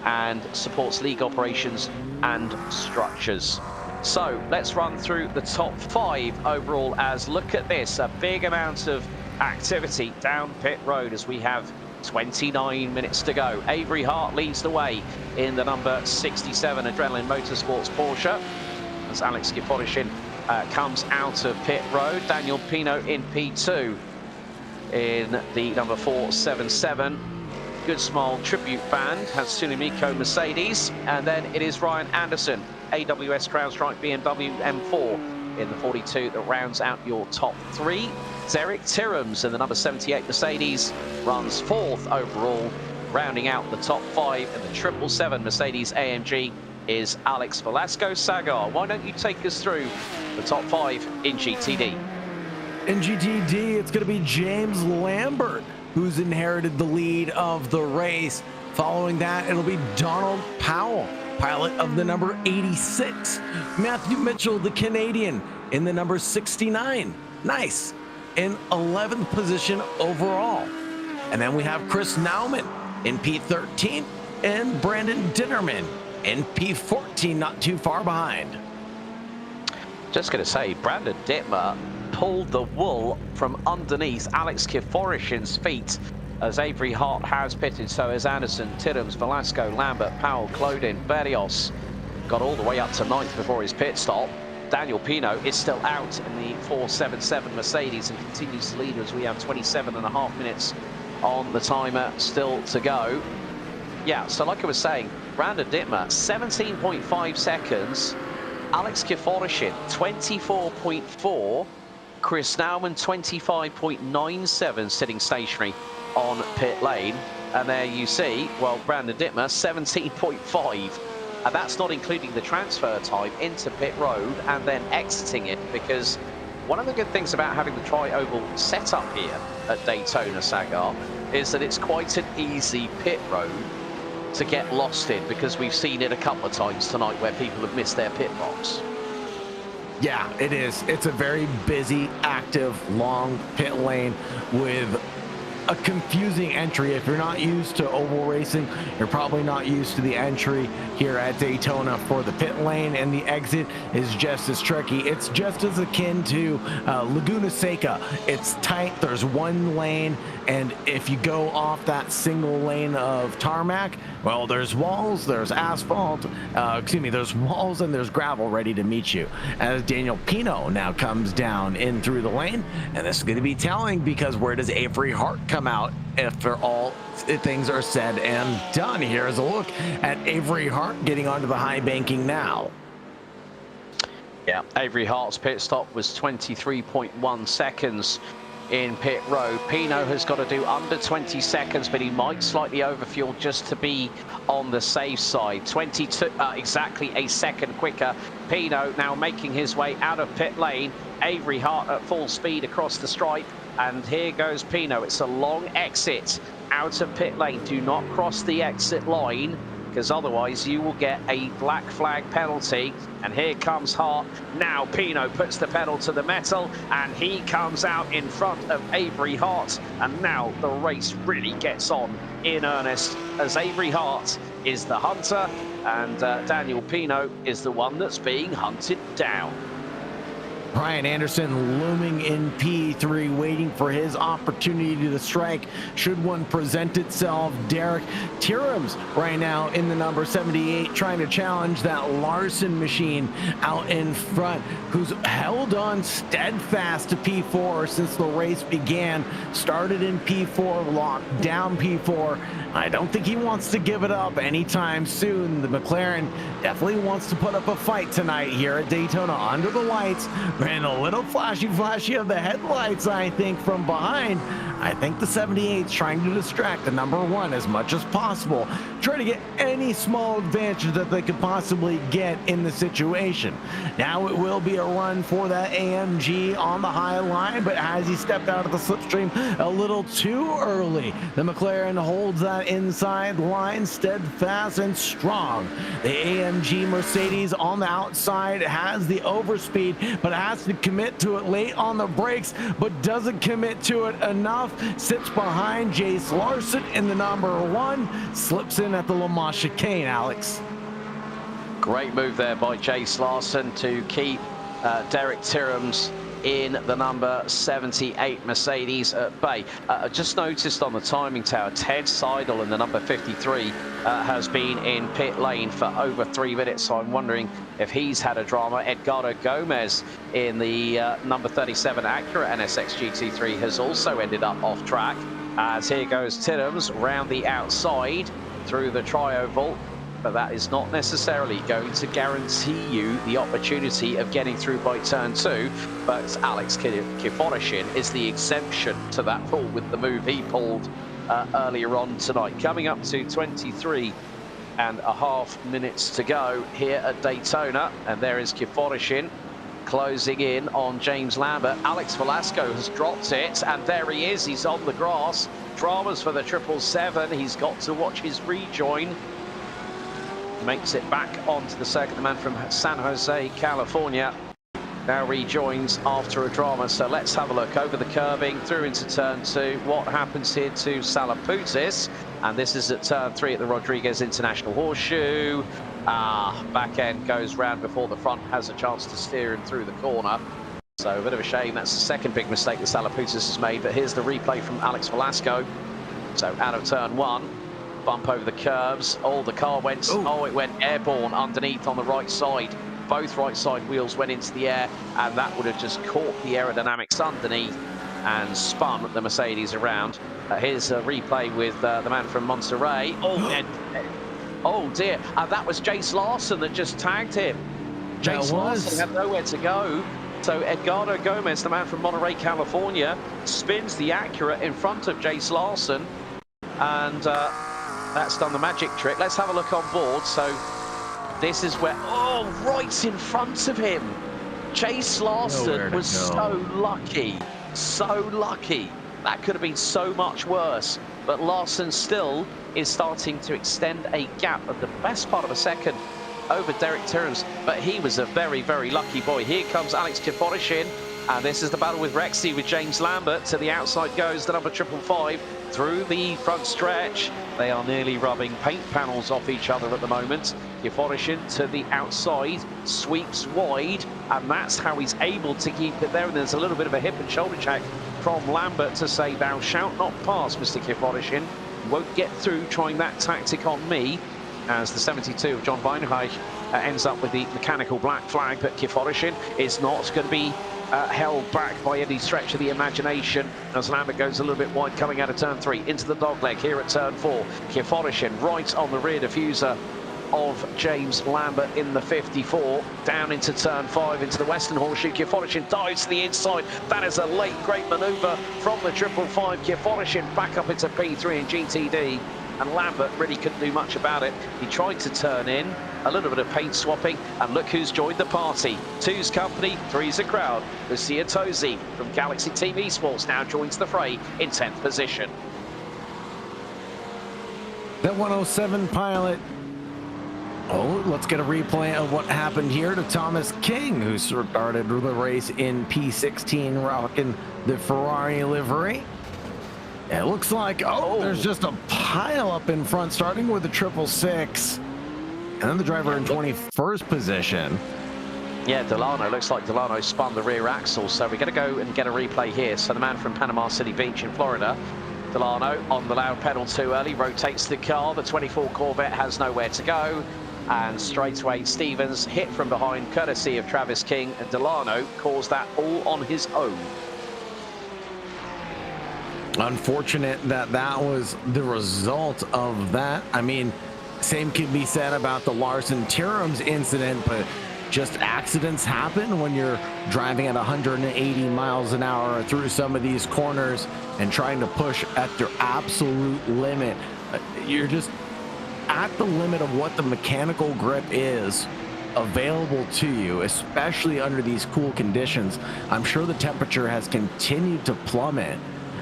and supports league operations and structures. So let's run through the top 5 overall, as look at this, a big amount of activity down pit road as we have 29 minutes to go. Avery Hart leads the way in the number 67 Adrenaline Motorsports Porsche as Alex Kiforishin comes out of pit road. Daniel Pino in P2 in the number 477. Good Smile tribute band Hatsune Miku Mercedes, and then it is Ryan Anderson, AWS CrowdStrike BMW M4 in the 42 that rounds out your top 3. Derek Tyrrams in the number 78 Mercedes runs 4th overall, rounding out the top 5 in the 777 Mercedes AMG is Alex Velasco. Sagar, why don't you take us through the top 5 in GTD? In GTD, it's going to be James Lambert who's inherited the lead of the race. Following that, it'll be Donald Powell, pilot of the number 86. Matthew Mitchell, the Canadian, in the number 69. Nice. In 11th position overall. And then we have Chris Nauman in P13 and Brandon Ditterman in P14, not too far behind. Just going to say, Brandon Dittmer pulled the wool from underneath Alex Kiforishin's feet as Avery Hart has pitted, so has Anderson, Tyrrams, Velasco, Lambert, Powell, Clodin, Berrios. Got all the way up to 9th before his pit stop. Daniel Pino is still out in the 477 Mercedes and continues to lead as we have 27.5 minutes on the timer still to go. Yeah, so like I was saying, Brandon Dittmer, 17.5 seconds. Alex Kiforishin, 24.4. Chris Nauman, 25.97, sitting stationary on pit lane. And there you see, well, Brandon Dittmer, 17.5. And that's not including the transfer time into pit road and then exiting it, because one of the good things about having the tri-oval setup here at Daytona, Sagar, is that it's quite an easy pit road to get lost in, because we've seen it a couple of times tonight where people have missed their pit box. Yeah, it is. It's a very busy, active, long pit lane with a confusing entry. If you're not used to oval racing, you're probably not used to the entry here at Daytona for the pit lane, and the exit is just as tricky. It's just as akin to Laguna Seca. It's tight, there's one lane, and if you go off that single lane of tarmac, well, there's walls, there's asphalt, there's walls and there's gravel ready to meet you. As Daniel Pino now comes down in through the lane, and this is going to be telling, because where does Avery Hart come out after all things are said and done? Here is a look at Avery Hart getting onto the high banking now. Yeah, Avery Hart's pit stop was 23.1 seconds in pit road. Pino has got to do under 20 seconds, but he might slightly overfuel just to be on the safe side. 22, exactly a second quicker. Pino now making his way out of pit lane. Avery Hart at full speed across the stripe. And here goes Pino. It's a long exit out of pit lane. Do not cross the exit line, because otherwise you will get a black flag penalty. And here comes Hart. Now Pino puts the pedal to the metal, and he comes out in front of Avery Hart. And now the race really gets on in earnest, as Avery Hart is the hunter, and Daniel Pino is the one that's being hunted down. Brian Anderson looming in P3, waiting for his opportunity to strike should one present itself. Derek Tirams right now in the number 78, trying to challenge that Larson machine out in front, who's held on steadfast to P4 since the race began. Started in P4, locked down P4. I don't think he wants to give it up anytime soon. The McLaren definitely wants to put up a fight tonight here at Daytona under the lights. And a little flashy of the headlights, I think, from behind. I think the 78's trying to distract the number 1 as much as possible, trying to get any small advantage that they could possibly get in the situation. Now it will be a run for that AMG on the high line, but has he stepped out of the slipstream a little too early? The McLaren holds that inside line steadfast and strong. The AMG Mercedes on the outside has the overspeed, but has to commit to it late on the brakes, but doesn't commit to it enough. Sits behind Jace Larson in the number 1, slips in at the Le Mans chicane, Alex. Great move there by Jace Larson to keep Derek Tirams in the number 78 Mercedes at bay. Just noticed on the timing tower, Ted Seidel in the number 53 has been in pit lane for over 3 minutes, so I'm wondering if he's had a drama. Edgardo Gomez in the number 37 Acura NSX GT3 has also ended up off track, as here goes Tirams round the outside through the tri-oval. But that is not necessarily going to guarantee you the opportunity of getting through by turn 2. But Alex Kiforishin is the exemption to that rule with the move he pulled earlier on tonight. Coming up to 23.5 minutes to go here at Daytona. And there is Kiforishin closing in on James Lambert. Alex Velasco has dropped it, and there he is. He's on the grass. Dramas for the 777. He's got to watch his rejoin. Makes it back onto the circuit. The man from San Jose, California, now rejoins after a drama. So let's have a look over the curbing through into turn 2. What happens here to Salaputis? And this is at turn 3 at the Rodriguez International Horseshoe. Back end goes round before the front has a chance to steer him through the corner. So a bit of a shame. That's the second big mistake that Salaputis has made. But here's the replay from Alex Velasco. So out of turn 1. Bump over the curbs. Oh, the car went, it went airborne underneath on the right side. Both right side wheels went into the air, and that would have just caught the aerodynamics underneath and spun the Mercedes around. Here's a replay with the man from Monterey. Oh dear, that was Jace Larson that just tagged him. Jace Larson had nowhere to go. So Edgardo Gomez, the man from Monterey, California, spins the Acura in front of Jace Larson, and that's done the magic trick. Let's have a look on board. So this is where, right in front of him. Jace Larson was so lucky. That could have been so much worse. But Larson still is starting to extend a gap of the best part of a second over Derek Tirams. But he was a very, very lucky boy. Here comes Alex Kiforishin. And this is the battle with Rexy with James Lambert. To the outside goes the number 555 through the front stretch. They are nearly rubbing paint panels off each other at the moment. Kiforishin to the outside, sweeps wide, and that's how he's able to keep it there. And there's a little bit of a hip and shoulder check from Lambert to say, "Thou shalt not pass, Mr. Kiforishin. You won't get through trying that tactic on me." As the 72 of John Weinreich ends up with the mechanical black flag, but Kiforishin is not going to be held back by any stretch of the imagination as Lambert goes a little bit wide coming out of turn 3 into the dogleg here at turn 4. Kiforishin right on the rear diffuser of James Lambert in the 54. Down into turn 5 into the Western Horseshoe. Kieforishin dives to the inside. That is a late great manoeuvre from the 555. Kieforishin back up into P3 and GTD. And Lambert really couldn't do much about it. He tried to turn in, a little bit of paint swapping, and look who's joined the party. 2's company, 3's a crowd. Lucia Tosi from Galaxy Team Esports now joins the fray in 10th position. That 107 pilot. Oh, let's get a replay of what happened here to Thomas King, who started the race in P16, rocking the Ferrari livery. It looks like, there's just a pile up in front, starting with the 666. And then the driver in 21st position. Yeah, Delano, looks like Delano spun the rear axle. So we're going to go and get a replay here. So the man from Panama City Beach in Florida, Delano on the loud pedal too early, rotates the car. The 24 Corvette has nowhere to go. And straight away, Stevens hit from behind, courtesy of Travis King. And Delano caused that all on his own. Unfortunate that that was the result of that. I mean, same could be said about the Larson Tirums incident, but just accidents happen when you're driving at 180 miles an hour through some of these corners and trying to push at your absolute limit. You're just at the limit of what the mechanical grip is available to you, especially under these cool conditions. I'm sure the temperature has continued to plummet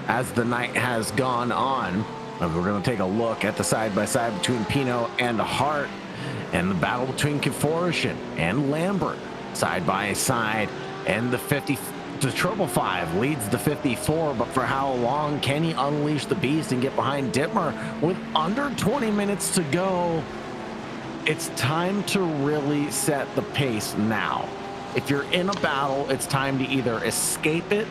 as the night has gone on. We're going to take a look at the side-by-side between Pino and Hart, and the battle between Kieforishin and Lambert side-by-side. And the 555 leads the 54, but for how long can he unleash the beast and get behind Dittmer with under 20 minutes to go? It's time to really set the pace now. If you're in a battle, it's time to either escape it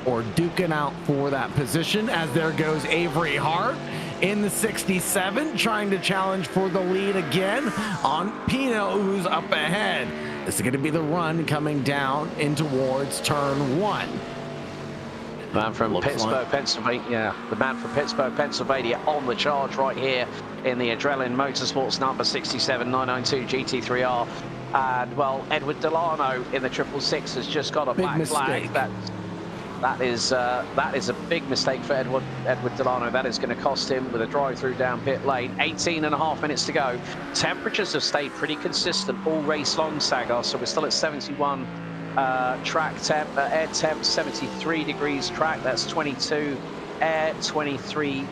or duking out for that position, as there goes Avery Hart in the 67, trying to challenge for the lead again on Pino, who's up ahead. This is going to be the run coming down in towards turn 1. The man from Pittsburgh, Pennsylvania. The man from Pittsburgh, Pennsylvania on the charge right here in the Adrenaline Motorsports number 67992 GT3R. And, well, Edward Delano in the 666 has just got a black flag. That is a big mistake for Edward Delano. That is going to cost him with a drive-through down pit lane. 18.5 minutes to go. Temperatures have stayed pretty consistent all race long, Sagar. So we're still at 71 track temp, air temp, 73 degrees track. That's 22 air, 23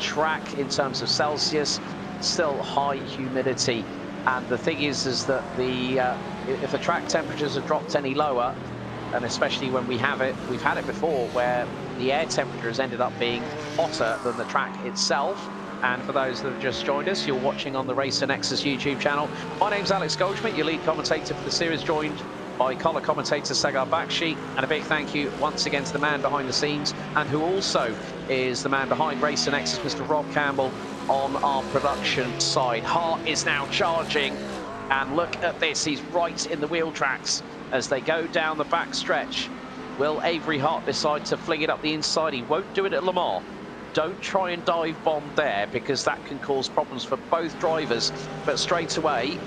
track in terms of Celsius. Still high humidity. And the thing is that if the track temperatures have dropped any lower, and especially when we've had it before where the air temperature has ended up being hotter than the track itself. And for those that have just joined us, you're watching on the Racer Nexus YouTube channel. My name's Alex Goldschmidt, your lead commentator for the series, joined by color commentator Sagar Bakshi. And a big thank you once again to the man behind the scenes, and who also is the man behind Racer Nexus, Mr. Rob Campbell, on our production side. Hart is now charging, and look at this, he's right in the wheel tracks as they go down the back stretch. Will Avery Hart decide to fling it up the inside? He won't do it at Le Mans. Don't try and dive bomb there, because that can cause problems for both drivers. But straight away,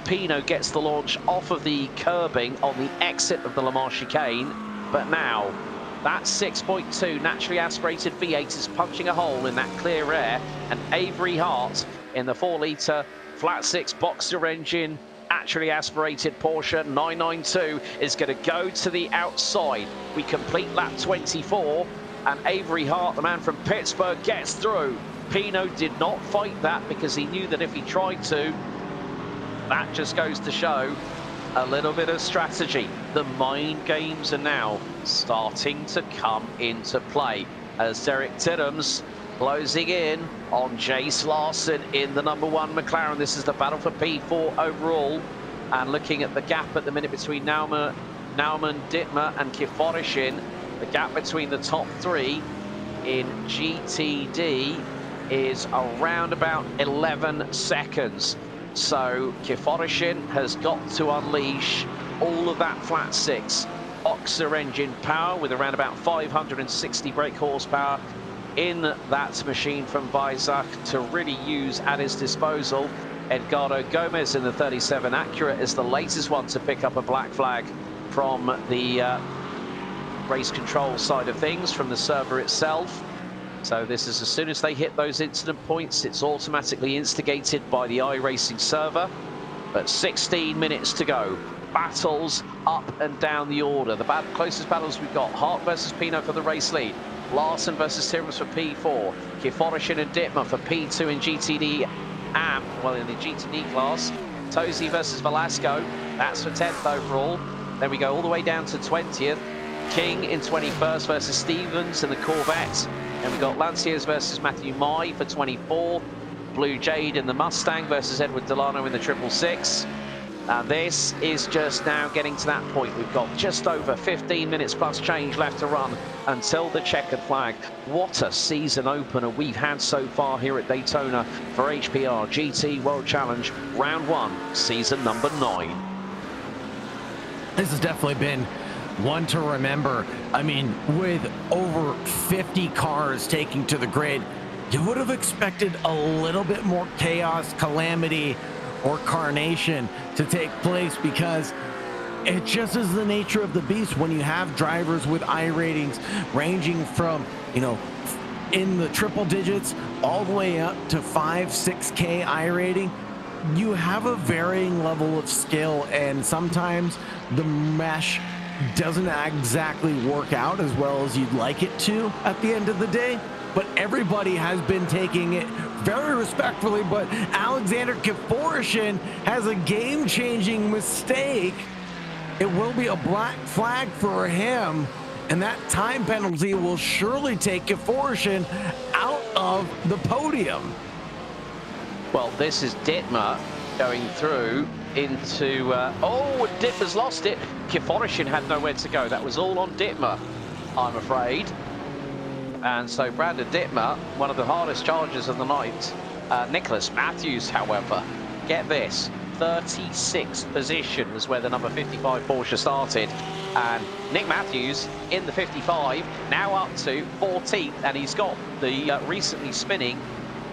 Pino gets the launch off of the curbing on the exit of the Le Mans chicane. But now, that 6.2 naturally aspirated V8 is punching a hole in that clear air. And Avery Hart in the 4-litre flat 6 boxer engine, naturally aspirated Porsche 992 is going to go to the outside. We complete lap 24, and Avery Hart, the man from Pittsburgh, gets through. Pino did not fight that because he knew that if he tried to, that just goes to show a little bit of strategy. The mind games are now starting to come into play as Derek Tiddums closing in on Jace Larson in the #1 McLaren. This is the battle for P4 overall. And looking at the gap at the minute between Naumann, Dittmer and Kieforishin, the gap between the top 3 in GTD is around about 11 seconds. So Kieforishin has got to unleash all of that flat 6 boxer engine power with around about 560 brake horsepower in that machine from Weissach to really use at his disposal. Edgardo Gomez in the 37 Acura is the latest one to pick up a black flag from the race control side of things, from the server itself. So this is as soon as they hit those incident points, it's automatically instigated by the iRacing server. But 16 minutes to go. Battles up and down the order. The closest battles we've got: Hart versus Pino for the race lead, Larson versus Tyrrell for P4, Kiforishin and Dittmer for P2 in GTD AM, well, in the GTD class, Tosi versus Velasco, that's for 10th overall. Then we go all the way down to 20th, King in 21st versus Stevens in the Corvette, and we got Lanciers versus Matthew Mai for 24th, Blue Jade in the Mustang versus Edward Delano in the 666. And this is just now getting to that point. We've got just over 15 minutes plus change left to run until the checkered flag. What a season opener we've had so far here at Daytona for HPR GT World Challenge Round 1, Season number 9. This has definitely been one to remember. I mean, with over 50 cars taking to the grid, you would have expected a little bit more chaos, calamity, or carnation to take place, because it just is the nature of the beast when you have drivers with iRatings ranging from, you know, in the triple digits all the way up to 5-6K iRating. You have a varying level of skill, and sometimes the mesh doesn't exactly work out as well as you'd like it to at the end of the day. But everybody has been taking it very respectfully. But Alexander Kiforishin has a game-changing mistake. It will be a black flag for him, and that time penalty will surely take Kiforishin out of the podium. Well, this is Dittmer going through into... oh, Dittmer's lost it. Kiforishin had nowhere to go. That was all on Dittmer, I'm afraid. And so Brandon Dittmer, one of the hardest chargers of the night. Nicholas Matthews, however, get this, 36th position was where the number 55 Porsche started. And Nick Matthews in the 55, now up to 14th, and he's got the recently spinning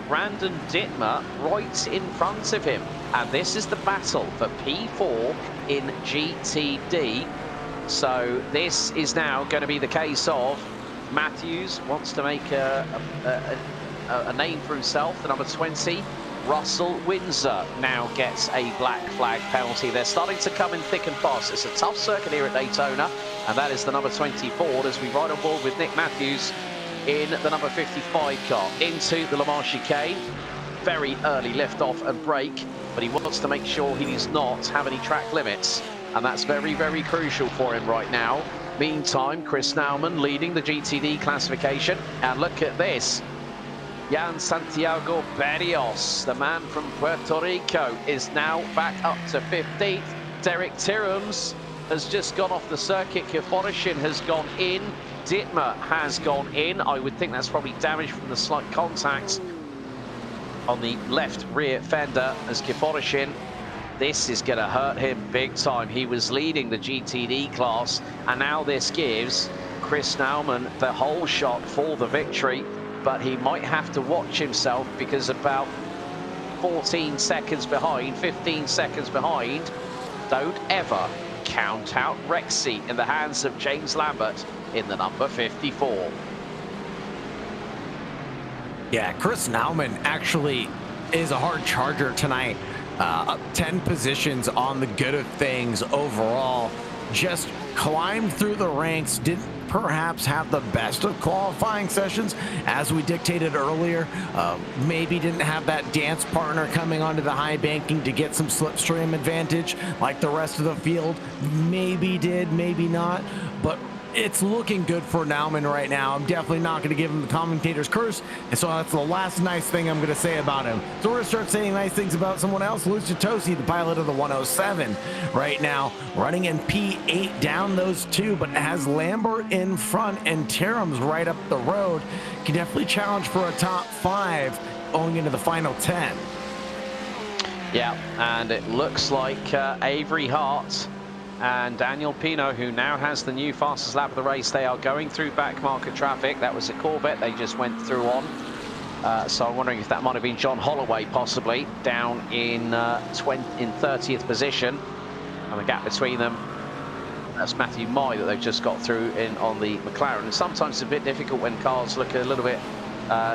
Brandon Dittmer right in front of him. And this is the battle for P4 in GTD. So this is now going to be the case of Matthews wants to make a name for himself, the number 20. Russell Windsor now gets a black flag penalty. They're starting to come in thick and fast. It's a tough circuit here at Daytona, and that is the number 20 Ford as we ride on board with Nick Matthews in the number 55 car into the Le Mans chicane. Very early lift-off and brake, but he wants to make sure he does not have any track limits, and that's very, very crucial for him right now. Meantime, Chris Nauman leading the GTD classification. And look at this. Jan Santiago Berrios, the man from Puerto Rico, is now back up to 15th. Derek Tirums has just gone off the circuit. Kiforishin has gone in. Dittmer has gone in. I would think that's probably damage from the slight contact on the left rear fender as Kiforishin. This is going to hurt him big time. He was leading the GTD class, and now this gives Chris Nauman the whole shot for the victory, but he might have to watch himself because about 14 seconds behind, 15 seconds behind, don't ever count out Rexy in the hands of James Lambert in the number 54. Yeah, Chris Nauman actually is a hard charger tonight. Up 10 positions on the good of things overall. Just climbed through the ranks, didn't perhaps have the best of qualifying sessions as we dictated earlier. Maybe didn't have that dance partner coming onto the high banking to get some slipstream advantage like the rest of the field. Maybe did, maybe not, but it's looking good for Nauman right now. I'm definitely not going to give him the commentator's curse, and so that's the last nice thing I'm going to say about him. So we're going to start saying nice things about someone else. Lucia Tosi, the pilot of the 107, right now running in P8 down those two, but has Lambert in front and Tirums right up the road. Can definitely challenge for a top 5 going into the final 10. Yeah, and it looks like Avery Hart and Daniel Pino, who now has the new fastest lap of the race, they are going through back market traffic. That was a Corvette they just went through on. So I'm wondering if that might have been John Holloway, possibly, down in 30th position. And the gap between them, that's Matthew Mai that they've just got through in on the McLaren. And sometimes it's a bit difficult when cars look a little bit,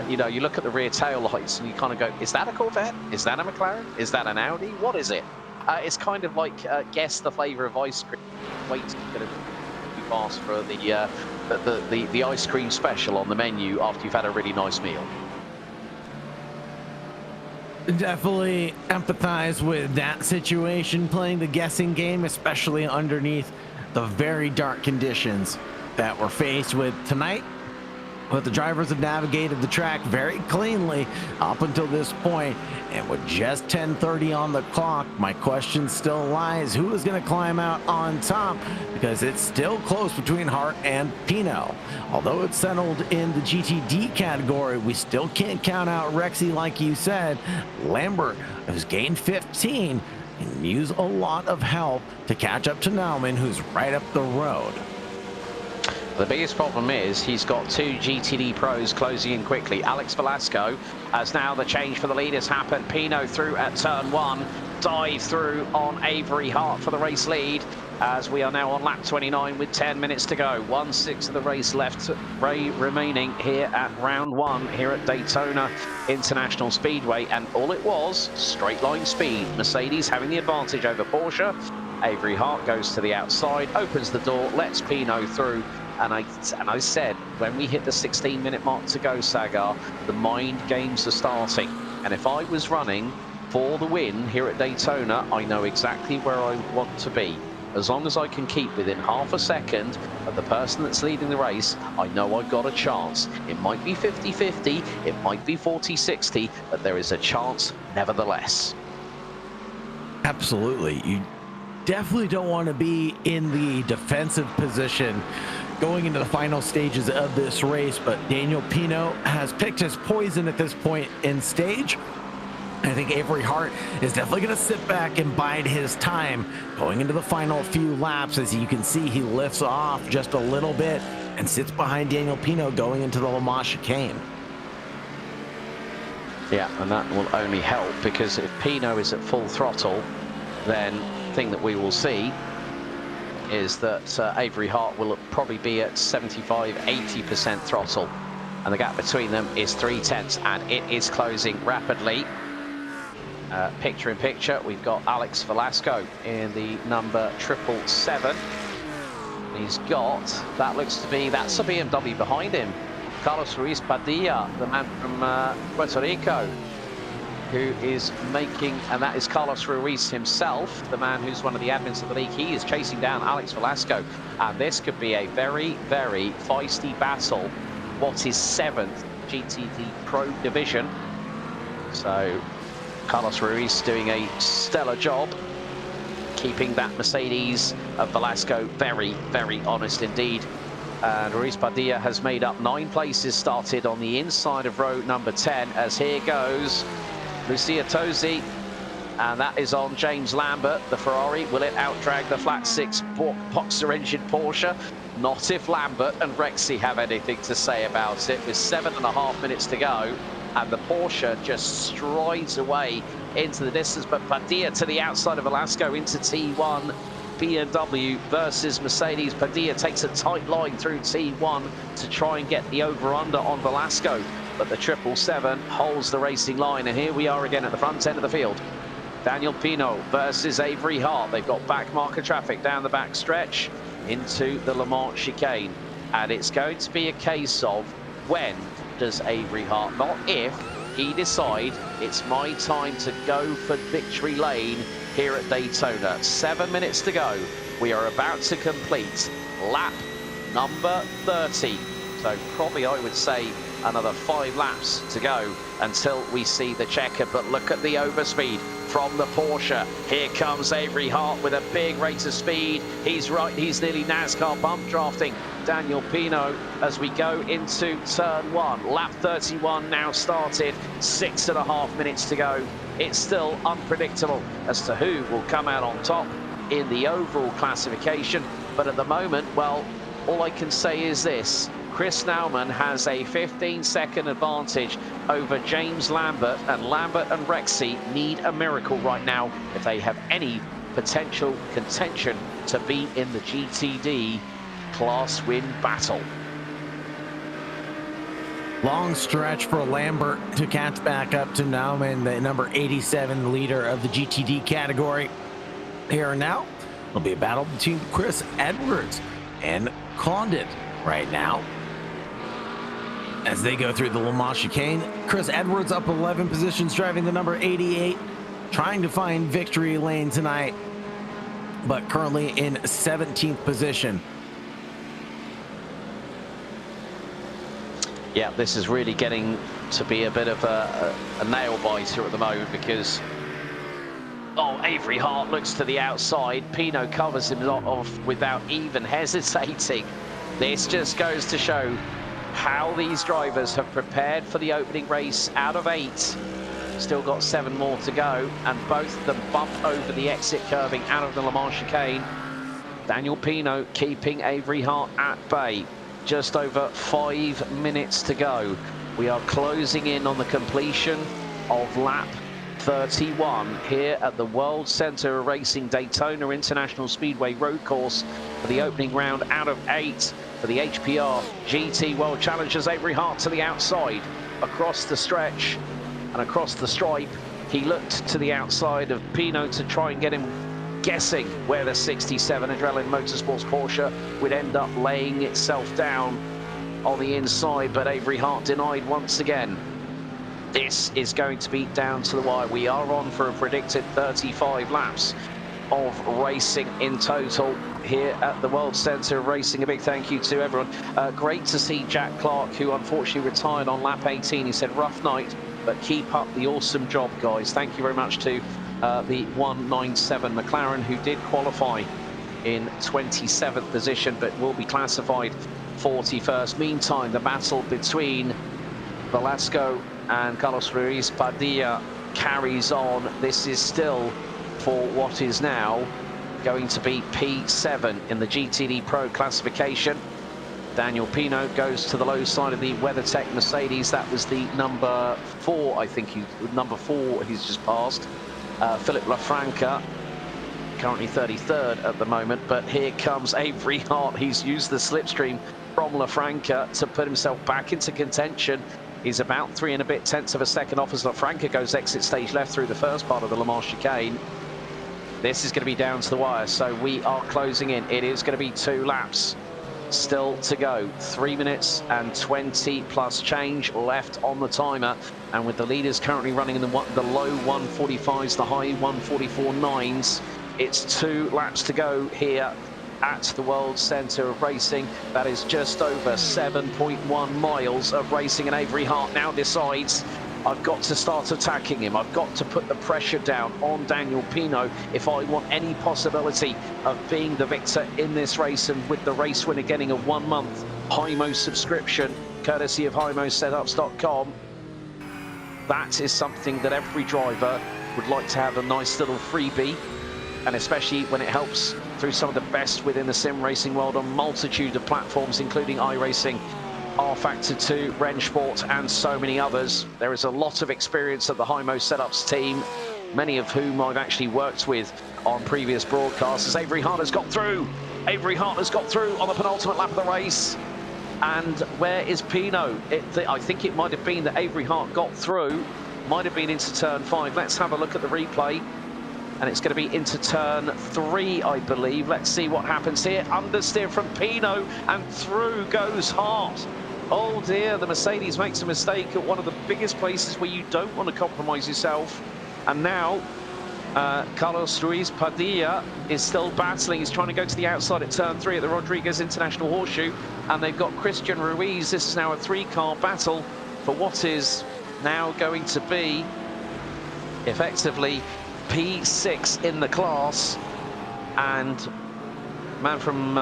you know, you look at the rear tail lights and you kind of go, is that a Corvette? Is that a McLaren? Is that an Audi? What is it? It's kind of like guess the flavour of ice cream. Wait to get a fast for the ice cream special on the menu after you've had a really nice meal. Definitely empathize with that situation, playing the guessing game, especially underneath the very dark conditions that we're faced with tonight. But the drivers have navigated the track very cleanly up until this point, and with just 10:30 on the clock, my question still lies: who is going to climb out on top? Because it's still close between Hart and Pino. Although it's settled in the GTD category, we still can't count out Rexy, like you said. Lambert, who's gained 15, can use a lot of help to catch up to Nauman, who's right up the road. The biggest problem is he's got two GTD Pros closing in quickly. Alex Velasco, as now the change for the lead has happened. Pino through at turn 1, dive through on Avery Hart for the race lead, as we are now on lap 29 with 10 minutes to go. 1/6 of the race left remaining here at round 1 here at Daytona International Speedway, and all it was, straight line speed. Mercedes having the advantage over Porsche. Avery Hart goes to the outside, opens the door, lets Pino through. And I said, when we hit the 16-minute mark to go, Sagar, the mind games are starting. And if I was running for the win here at Daytona, I know exactly where I want to be. As long as I can keep within half a second of the person that's leading the race, I know I've got a chance. It might be 50-50, it might be 40-60, but there is a chance nevertheless. Absolutely. You definitely don't want to be in the defensive position going into the final stages of this race, but Daniel Pino has picked his poison at this point in stage. I think Avery Hart is definitely going to sit back and bide his time going into the final few laps. As you can see, he lifts off just a little bit and sits behind Daniel Pino going into the Le Mans chicane. Yeah, and that will only help, because if Pino is at full throttle, then the thing that we will see is that Avery Hart will probably be at 75-80% throttle, and the gap between them is 0.3, and it is closing rapidly. Picture in picture, we've got Alex Velasco in the number 777. He's got, that looks to be, that's a BMW behind him. Carlos Ruiz Padilla, the man from Puerto Rico, who is making, and that is Carlos Ruiz himself, the man who's one of the admins of the league. He is chasing down Alex Velasco, and this could be a very, very feisty battle. What is 7th GTD Pro division? So Carlos Ruiz doing a stellar job keeping that Mercedes of Velasco very, very honest indeed. And Ruiz Padilla has made up 9 places, started on the inside of row number 10, as here goes Lucia Tosi, and that is on James Lambert, the Ferrari. Will it outdrag the flat 6 Boxer engine Porsche? Not if Lambert and Rexy have anything to say about it, with 7.5 minutes to go, and the Porsche just strides away into the distance. But Padilla to the outside of Velasco into T1. BMW versus Mercedes. Padilla takes a tight line through T1 to try and get the over-under on Velasco, but the 777 holds the racing line, and here we are again at the front end of the field. Daniel Pino versus Avery Hart. They've got back marker traffic down the back stretch into the Le Mans chicane, and it's going to be a case of when does Avery Hart, not if, he decide it's my time to go for victory lane here at Daytona. 7 minutes to go. We are about to complete lap number 30. So probably I would say another 5 laps to go until we see the checker. But look at the overspeed from the Porsche. Here comes Avery Hart with a big rate of speed. He's right, he's nearly NASCAR bump drafting Daniel Pino as we go into turn 1. Lap 31 now started, 6.5 minutes to go. It's still unpredictable as to who will come out on top in the overall classification. But at the moment, well, all I can say is this: Chris Naumann has a 15-second advantage over James Lambert, and Lambert and Rexy need a miracle right now if they have any potential contention to be in the GTD class win battle. Long stretch for Lambert to catch back up to Naumann, the number 87 leader of the GTD category. Here and now, it'll be a battle between Chris Edwards and Condit right now. As they go through the Le Mans chicane, Chris Edwards up 11 positions, driving the number 88, trying to find victory lane tonight, but currently in 17th position. Yeah, this is really getting to be a bit of a nail biter at the moment, because Avery Hart looks to the outside. Pino covers him off without even hesitating. This just goes to show how these drivers have prepared for the opening race out of 8. Still got 7 more to go, and both of them bump over the exit curving out of the Le Mans chicane. Daniel Pino keeping Avery Hart at bay. Just over 5 minutes to go. We are closing in on the completion of lap 31 here at the World Center of Racing Daytona International Speedway road course for the opening round out of 8 for the HPR GT World Challengers. Avery Hart to the outside, across the stretch and across the stripe. He looked to the outside of Pino to try and get him guessing where the 67 Adrenaline Motorsports Porsche would end up laying itself down on the inside, but Avery Hart denied once again. This is going to be down to the wire. We are on for a predicted 35 laps of racing in total here at the World Centre of Racing. A big thank you to everyone. Great to see Jack Clark, who unfortunately retired on lap 18. He said, rough night, but keep up the awesome job, guys. Thank you very much to the 197 McLaren, who did qualify in 27th position, but will be classified 41st. Meantime, the battle between Velasco and Carlos Ruiz Padilla carries on. This is still for what is now going to be P7 in the GTD Pro classification. Daniel Pino goes to the low side of the WeatherTech Mercedes. That was the number 4, I think. Number 4 he's just passed. Philip LaFranca, currently 33rd at the moment, but here comes Avery Hart. He's used the slipstream from LaFranca to put himself back into contention. He's about 3 and a bit tenths of a second off as LaFranca goes exit stage left through the first part of the Le Mans chicane. This is going to be down to the wire, so we are closing in. It is going to be 2 laps still to go. 3 minutes and 20 plus change left on the timer, and with the leaders currently running in the low 145s, the high 144.9s, it's 2 laps to go here at the World Centre of Racing. That is just over 7.1 miles of racing, and Avery Hart now decides, I've got to start attacking him. I've got to put the pressure down on Daniel Pino if I want any possibility of being the victor in this race, and with the race winner getting a 1-month HIMO subscription courtesy of HIMOsetups.com. That is something that every driver would like to have, a nice little freebie, and especially when it helps through some of the best within the sim racing world on multitude of platforms, including iRacing, R-Factor 2, Rennsport, and so many others. There is a lot of experience at the HIMO Setups team, many of whom I've actually worked with on previous broadcasts. As Avery Hart has got through. Avery Hart has got through on the penultimate lap of the race. And where is Pino? I think it might have been that Avery Hart got through, might have been into turn 5. Let's have a look at the replay. And it's going to be into turn 3, I believe. Let's see what happens here. Understeer from Pino, and through goes Hart. Oh dear, the Mercedes makes a mistake at one of the biggest places where you don't want to compromise yourself. And now Carlos Ruiz Padilla is still battling. He's trying to go to the outside at turn 3 at the Rodriguez International Horseshoe. And they've got Christian Ruiz. This is now a 3-car battle for what is now going to be effectively P6 in the class, and man from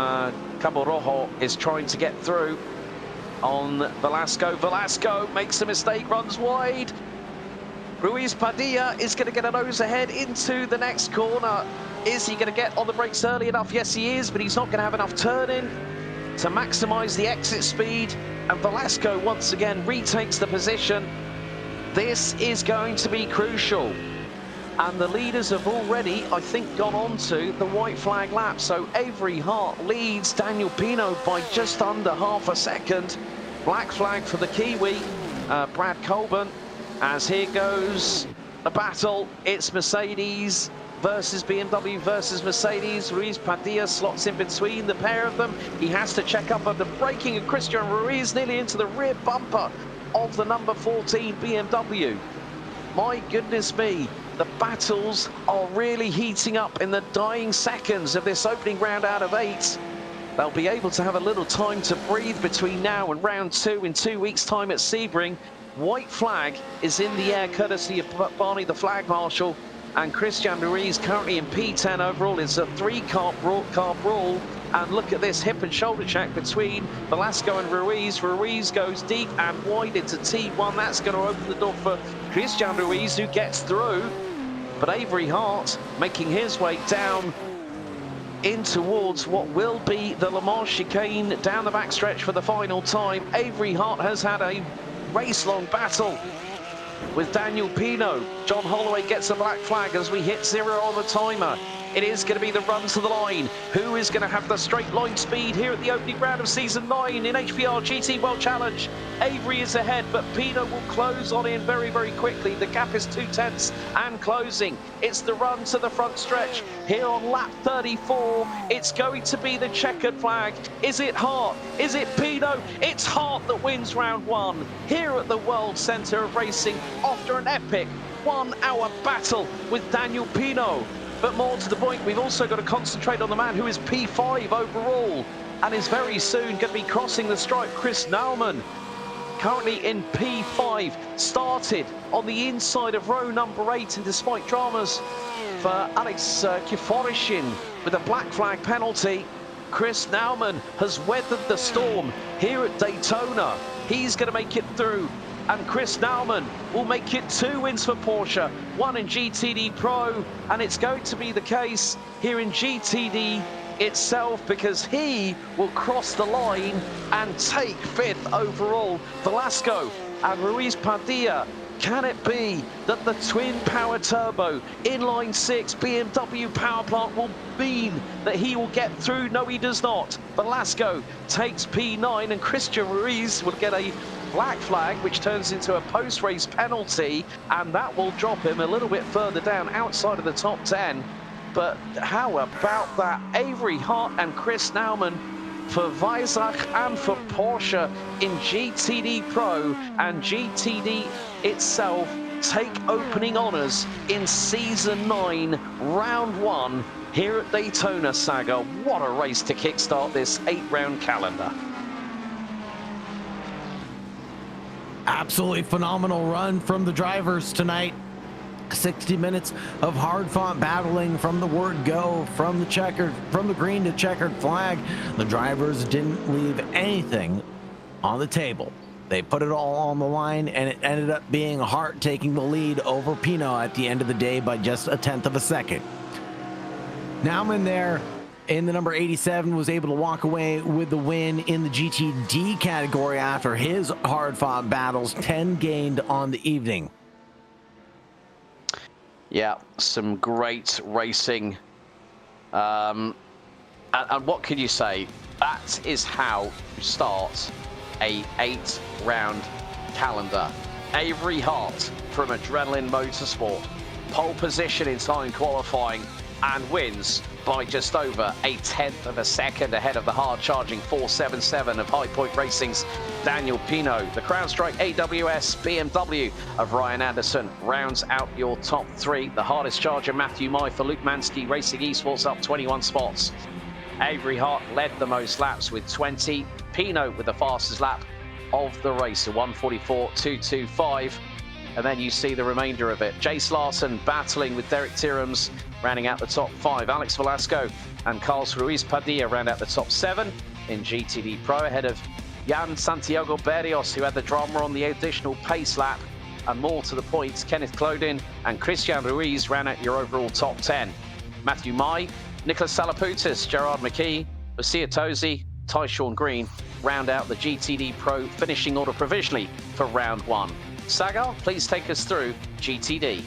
Cabo Rojo is trying to get through on Velasco. Velasco makes a mistake, runs wide. Ruiz Padilla is going to get a nose ahead into the next corner. Is he going to get on the brakes early enough? Yes, he is, but he's not going to have enough turn-in to maximize the exit speed, and Velasco once again retakes the position. This is going to be crucial. And the leaders have already, I think, gone on to the white flag lap. So Avery Hart leads Daniel Pino by just under half a second. Black flag for the Kiwi, Brad Colburn, as here goes the battle. It's Mercedes versus BMW versus Mercedes. Ruiz Padilla slots in between the pair of them. He has to check up on the braking of Christian Ruiz nearly into the rear bumper of the number 14 BMW. My goodness me, the battles are really heating up in the dying seconds of this opening round out of 8. They'll be able to have a little time to breathe between now and round 2 in 2 weeks' time at Sebring. White flag is in the air courtesy of Barney the flag marshal, and Christian Ruiz currently in P10 overall. It's a 3-car brawl, and look at this hip and shoulder check between Velasco and Ruiz. Ruiz goes deep and wide into T1. That's going to open the door for Christian Ruiz, who gets through. But Avery Hart making his way down in towards what will be the Le Mans chicane down the backstretch for the final time. Avery Hart has had a race-long battle with Daniel Pino. John Holloway gets a black flag as we hit 0 on the timer. It is going to be the run to the line. Who is going to have the straight line speed here at the opening round of Season 9 in HPR GT World Challenge? Avery is ahead, but Pino will close on in very, very quickly. The gap is 2/10 and closing. It's the run to the front stretch. Here on lap 34, it's going to be the checkered flag. Is it Hart? Is it Pino? It's Hart that wins round 1 here at the World Centre of Racing after an epic 1-hour battle with Daniel Pino. But more to the point, we've also got to concentrate on the man who is P5 overall and is very soon going to be crossing the stripe, Chris Naumann. Currently in P5, started on the inside of row number 8, and despite dramas for Alex Kiforishin with a black flag penalty, Chris Naumann has weathered the storm here at Daytona. He's going to make it through. And Chris Naumann will make it 2 wins for Porsche, 1 in GTD Pro, and it's going to be the case here in GTD itself, because he will cross the line and take 5th overall. Velasco and Ruiz Padilla. Can it be that the twin power turbo inline 6 BMW power plant will mean that he will get through? No, he does not. Velasco takes P9, and Christian Ruiz will get a black flag, which turns into a post-race penalty, and that will drop him a little bit further down outside of the top 10. But how about that? Avery Hart and Chris Naumann for Weissach and for Porsche in GTD Pro, and GTD itself take opening honours in Season 9, Round 1 here at Daytona, Saga. What a race to kickstart this 8-round calendar. Absolutely phenomenal run from the drivers tonight. 60 minutes of hard-fought battling from the word go, from the green to checkered flag. The drivers didn't leave anything on the table. They put it all on the line, and it ended up being Hart taking the lead over Pino at the end of the day by just 1/10 of a second. Naumann there in the number 87 was able to walk away with the win in the GTD category after his hard-fought battles. 10 gained on the evening. Yeah, some great racing. And what can you say? That is how you start a 8-round calendar. Avery Hart from Adrenaline Motorsport, pole position in time qualifying, and wins by just over 1/10 of a second ahead of the hard-charging 477 of High Point Racing's Daniel Pino. The CrowdStrike AWS BMW of Ryan Anderson rounds out your top 3. The hardest charger, Matthew Mai for Luke Mansky Racing Esports, up 21 spots. Avery Hart led the most laps with 20. Pino with the fastest lap of the race, a 1:44.225. And then you see the remainder of it. Jace Larson battling with Derek Tyrrams, rounding out the top 5. Alex Velasco and Carlos Ruiz Padilla round out the top 7 in GTD Pro, ahead of Jan Santiago Berrios, who had the drama on the additional pace lap. And more to the point, Kenneth Clodin and Christian Ruiz round out your overall top 10. Matthew Mai, Nicholas Salaputis, Gerard McKee, Lucia Tosi, Tyshawn Green round out the GTD Pro finishing order provisionally for round 1. Sagar, please take us through GTD.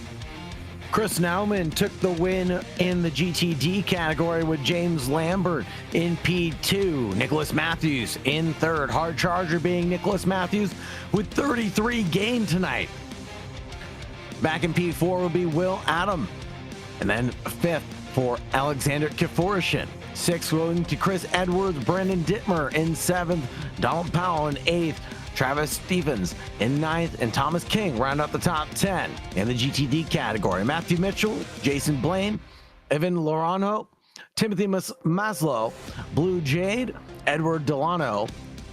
Chris Nauman took the win in the GTD category with James Lambert in P2. Nicholas Matthews in third. Hard charger being Nicholas Matthews with 33 gained tonight. Back in P4 will be Will Adam. And then fifth for Alexander Kiforishin. Sixth going to Chris Edwards, Brendan Dittmer in seventh, Donald Powell in eighth, Travis Stevens in ninth, and Thomas King round out the top 10 in the GTD category. Matthew Mitchell, Jason Blaine, Evan Laurano, Timothy Maslow, Blue Jade, Edward Delano,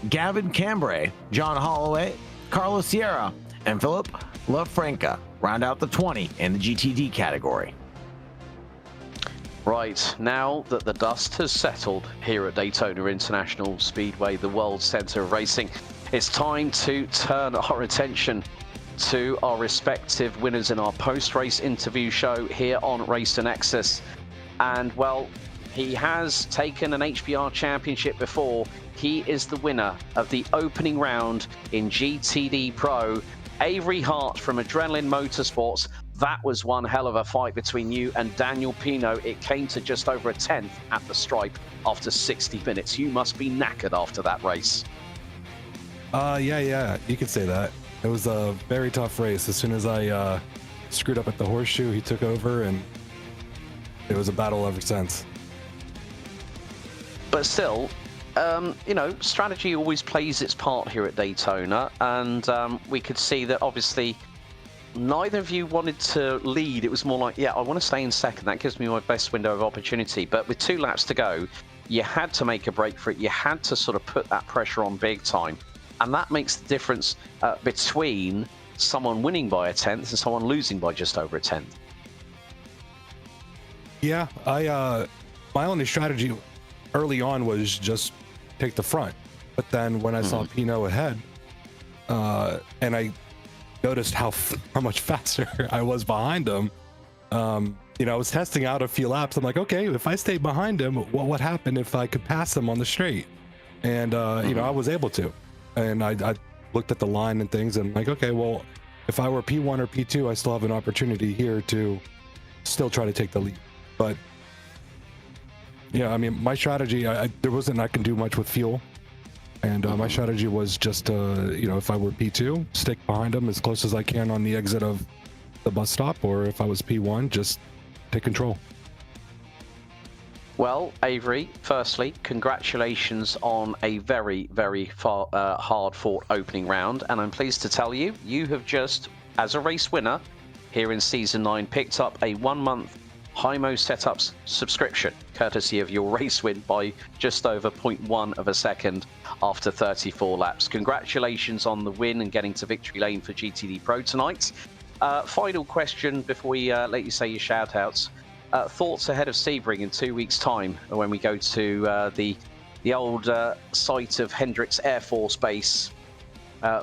Gavin Cambray, John Holloway, Carlos Sierra, and Philip LaFranca round out the 20 in the GTD category. Right, now that the dust has settled here at Daytona International Speedway, the world center of racing, it's time to turn our attention to our respective winners in our post-race interview show here on Racer Nexus. And well, he has taken an HPR championship before. He is the winner of the opening round in GTD Pro. Avery Hart from Adrenaline Motorsports. That was one hell of a fight between you and Daniel Pino. It came to just over a 10th at the stripe after 60 minutes. You must be knackered after that race. Yeah, you could say that. It was a very tough race. As soon as I screwed up at the horseshoe, he took over, and it was a battle ever since. But still, you know, strategy always plays its part here at Daytona, and we could see that obviously neither of you wanted to lead. It was more like, yeah, I want to stay in second. That gives me my best window of opportunity. But with 2 laps to go, you had to make a break for it. You had to sort of put that pressure on big time. And that makes the difference between someone winning by a 10th and someone losing by just over a 10th. Yeah, my only strategy early on was just take the front. But then when I saw Pino ahead, and I noticed how much faster I was behind him, you know, I was testing out a few laps. I'm like, okay, if I stay behind him, what would happen if I could pass him on the straight? And you know, I was able to. And I looked at the line and things, and I'm like, okay, well, if I were P1 or P2, I still have an opportunity here to still try to take the lead. But yeah, I mean, my strategy, there wasn't I can do much with fuel, and my strategy was just you know, if I were P2, stick behind them as close as I can on the exit of the bus stop, or if I was P1, just take control. Well, Avery, firstly, congratulations on a very, very hard-fought opening round. And I'm pleased to tell you, you have just, as a race winner here in Season 9, picked up a 1-month Hymo Setups subscription, courtesy of your race win by just over 0.1 of a second after 34 laps. Congratulations on the win and getting to victory lane for GTD Pro tonight. Final question before we let you say your shout-outs. Thoughts ahead of Sebring in 2 weeks' time when we go to the old site of Hendricks Air Force Base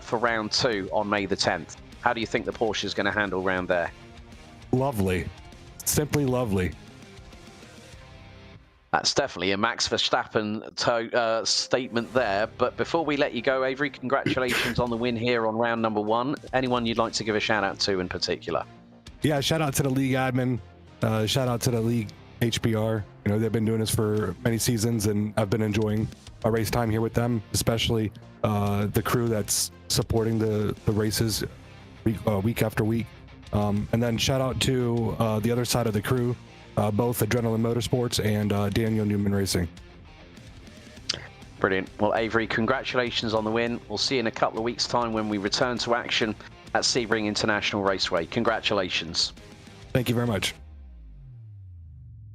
for round 2 on May the 10th. How do you think the Porsche is going to handle round there? Lovely. Simply lovely. That's definitely a Max Verstappen statement there. But before we let you go, Avery, congratulations on the win here on round number 1. Anyone you'd like to give a shout out to in particular? Yeah, shout out to the league admin. Shout out to the league HPR. You know, they've been doing this for many seasons, and I've been enjoying our race time here with them, especially the crew that's supporting the races week after week. And then shout out to the other side of the crew, both Adrenaline Motorsports and Daniel Newman Racing. Brilliant. Well, Avery, congratulations on the win. We'll see you in a couple of weeks' time when we return to action at Sebring International Raceway. Congratulations. Thank you very much.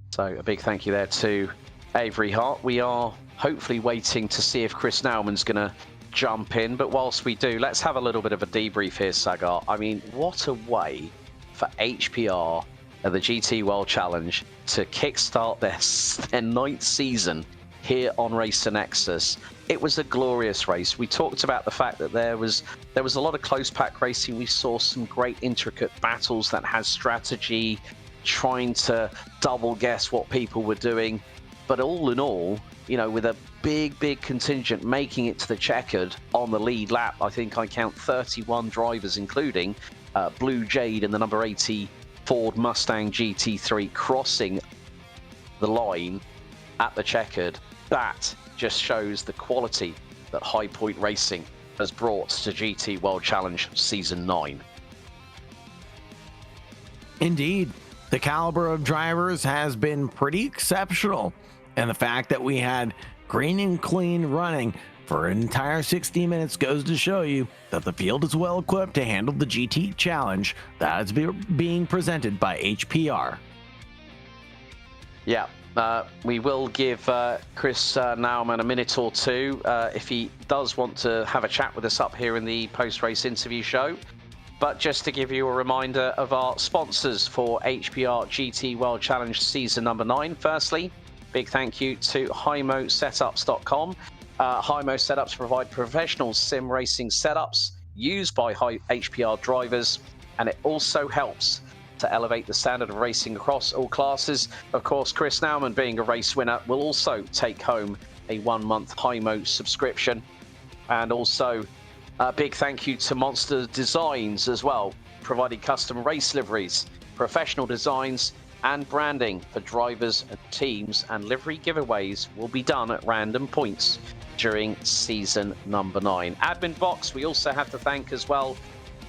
So a big thank you there to Avery Hart. We are hopefully waiting to see if Chris Nauman's going to jump in. But whilst we do, let's have a little bit of a debrief here, Sagar. I mean, what a way for HPR at the GT World Challenge to kickstart their 9th season here on Racer Nexus. It was a glorious race. We talked about the fact that there was a lot of close pack racing. We saw some great intricate battles that had strategy, trying to double guess what people were doing. But all in all, you know, with a big contingent making it to the checkered on the lead lap, I think I count 31 drivers, including Blue Jade and the number 80 Ford Mustang GT3 crossing the line at the checkered. That just shows the quality that High Point Racing has brought to GT World Challenge Season 9. Indeed, the caliber of drivers has been pretty exceptional, and the fact that we had green and clean running for an entire 60 minutes goes to show you that the field is well equipped to handle the GT challenge that is being presented by HPR. Yeah, we will give Chris Nauman a minute or two if he does want to have a chat with us up here in the post-race interview show. But just to give you a reminder of our sponsors for HPR GT World Challenge Season number 9. Firstly, big thank you to HIMOsetups.com. HIMO Setups provide professional sim racing setups used by HPR drivers, and it also helps to elevate the standard of racing across all classes. Of course, Chris Nauman, being a race winner, will also take home a 1-month HIMO subscription. And also a big thank you to Monster Designs as well, providing custom race liveries, professional designs and branding for drivers and teams, and livery giveaways will be done at random points during season number 9. Admin Box, we also have to thank as well,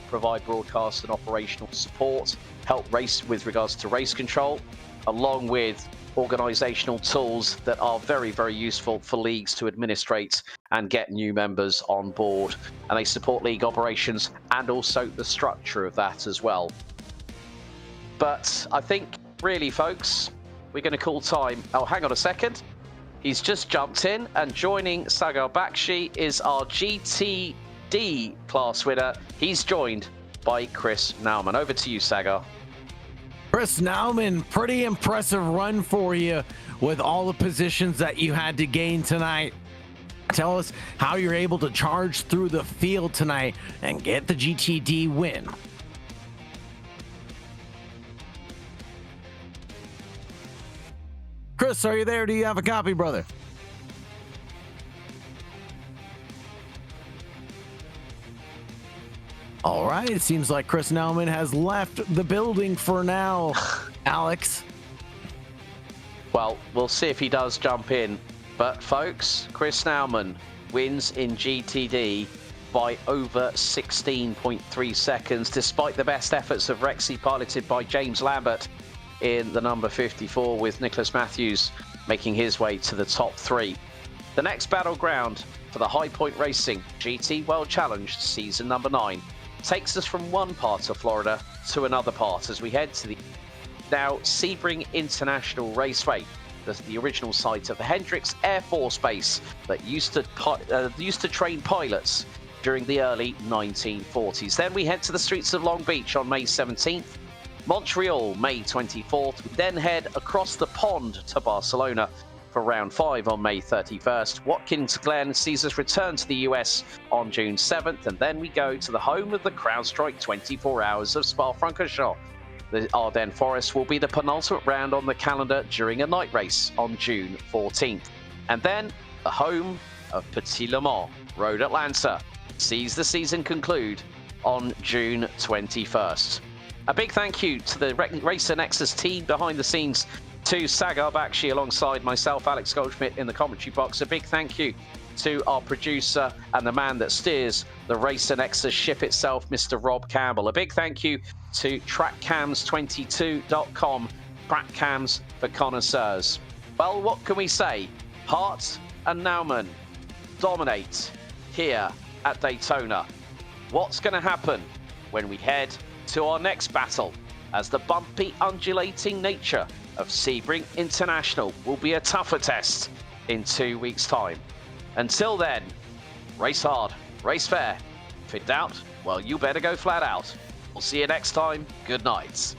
provide broadcast and operational support, help race with regards to race control, along with organizational tools that are very useful for leagues to administrate and get new members on board. And they support league operations and also the structure of that as well. But I think really, folks, we're going to call time. Oh, hang on a second. He's just jumped in, and joining Sagar Bakshi is our GTD class winner. He's joined by Chris Nauman. Over to you, Sagar. Chris Nauman, pretty impressive run for you with all the positions that you had to gain tonight. Tell us how you're able to charge through the field tonight and get the GTD win. Chris, are you there? Do you have a copy, brother? All right, it seems like Chris Nauman has left the building for now, Alex. Well, we'll see if he does jump in. But folks, Chris Nauman wins in GTD by over 16.3 seconds, despite the best efforts of Rexy, piloted by James Lambert in the number 54, with Nicholas Matthews making his way to the top 3. The next battleground for the High Point Racing GT World Challenge Season number 9 takes us from one part of Florida to another part as we head to the now Sebring International Raceway, the original site of the Hendricks Air Force Base that used to train pilots during the early 1940s. Then we head to the streets of Long Beach on May 17th, Montreal May 24th. We then head across the pond to Barcelona for round 5 on May 31st. Watkins Glen sees us return to the US on June 7th, and then we go to the home of the CrowdStrike 24 Hours of Spa-Francorchamps. The Ardennes Forest will be the penultimate round on the calendar during a night race on June 14th. And then the home of Petit Le Mans, Road Atlanta, sees the season conclude on June 21st. A big thank you to the Racer Nexus team behind the scenes, to Sagar Bakshi alongside myself, Alex Goldschmidt, in the commentary box. A big thank you to our producer and the man that steers the Racer Nexus ship itself, Mr. Rob Campbell. A big thank you to trackcams22.com, trackcams for connoisseurs. Well, what can we say? Hart and Nauman dominate here at Daytona. What's going to happen when we head to our next battle, as the bumpy, undulating nature of Sebring International will be a tougher test in 2 weeks' time. Until then, race hard, race fair. If in doubt, well, you better go flat out. We'll see you next time. Good night.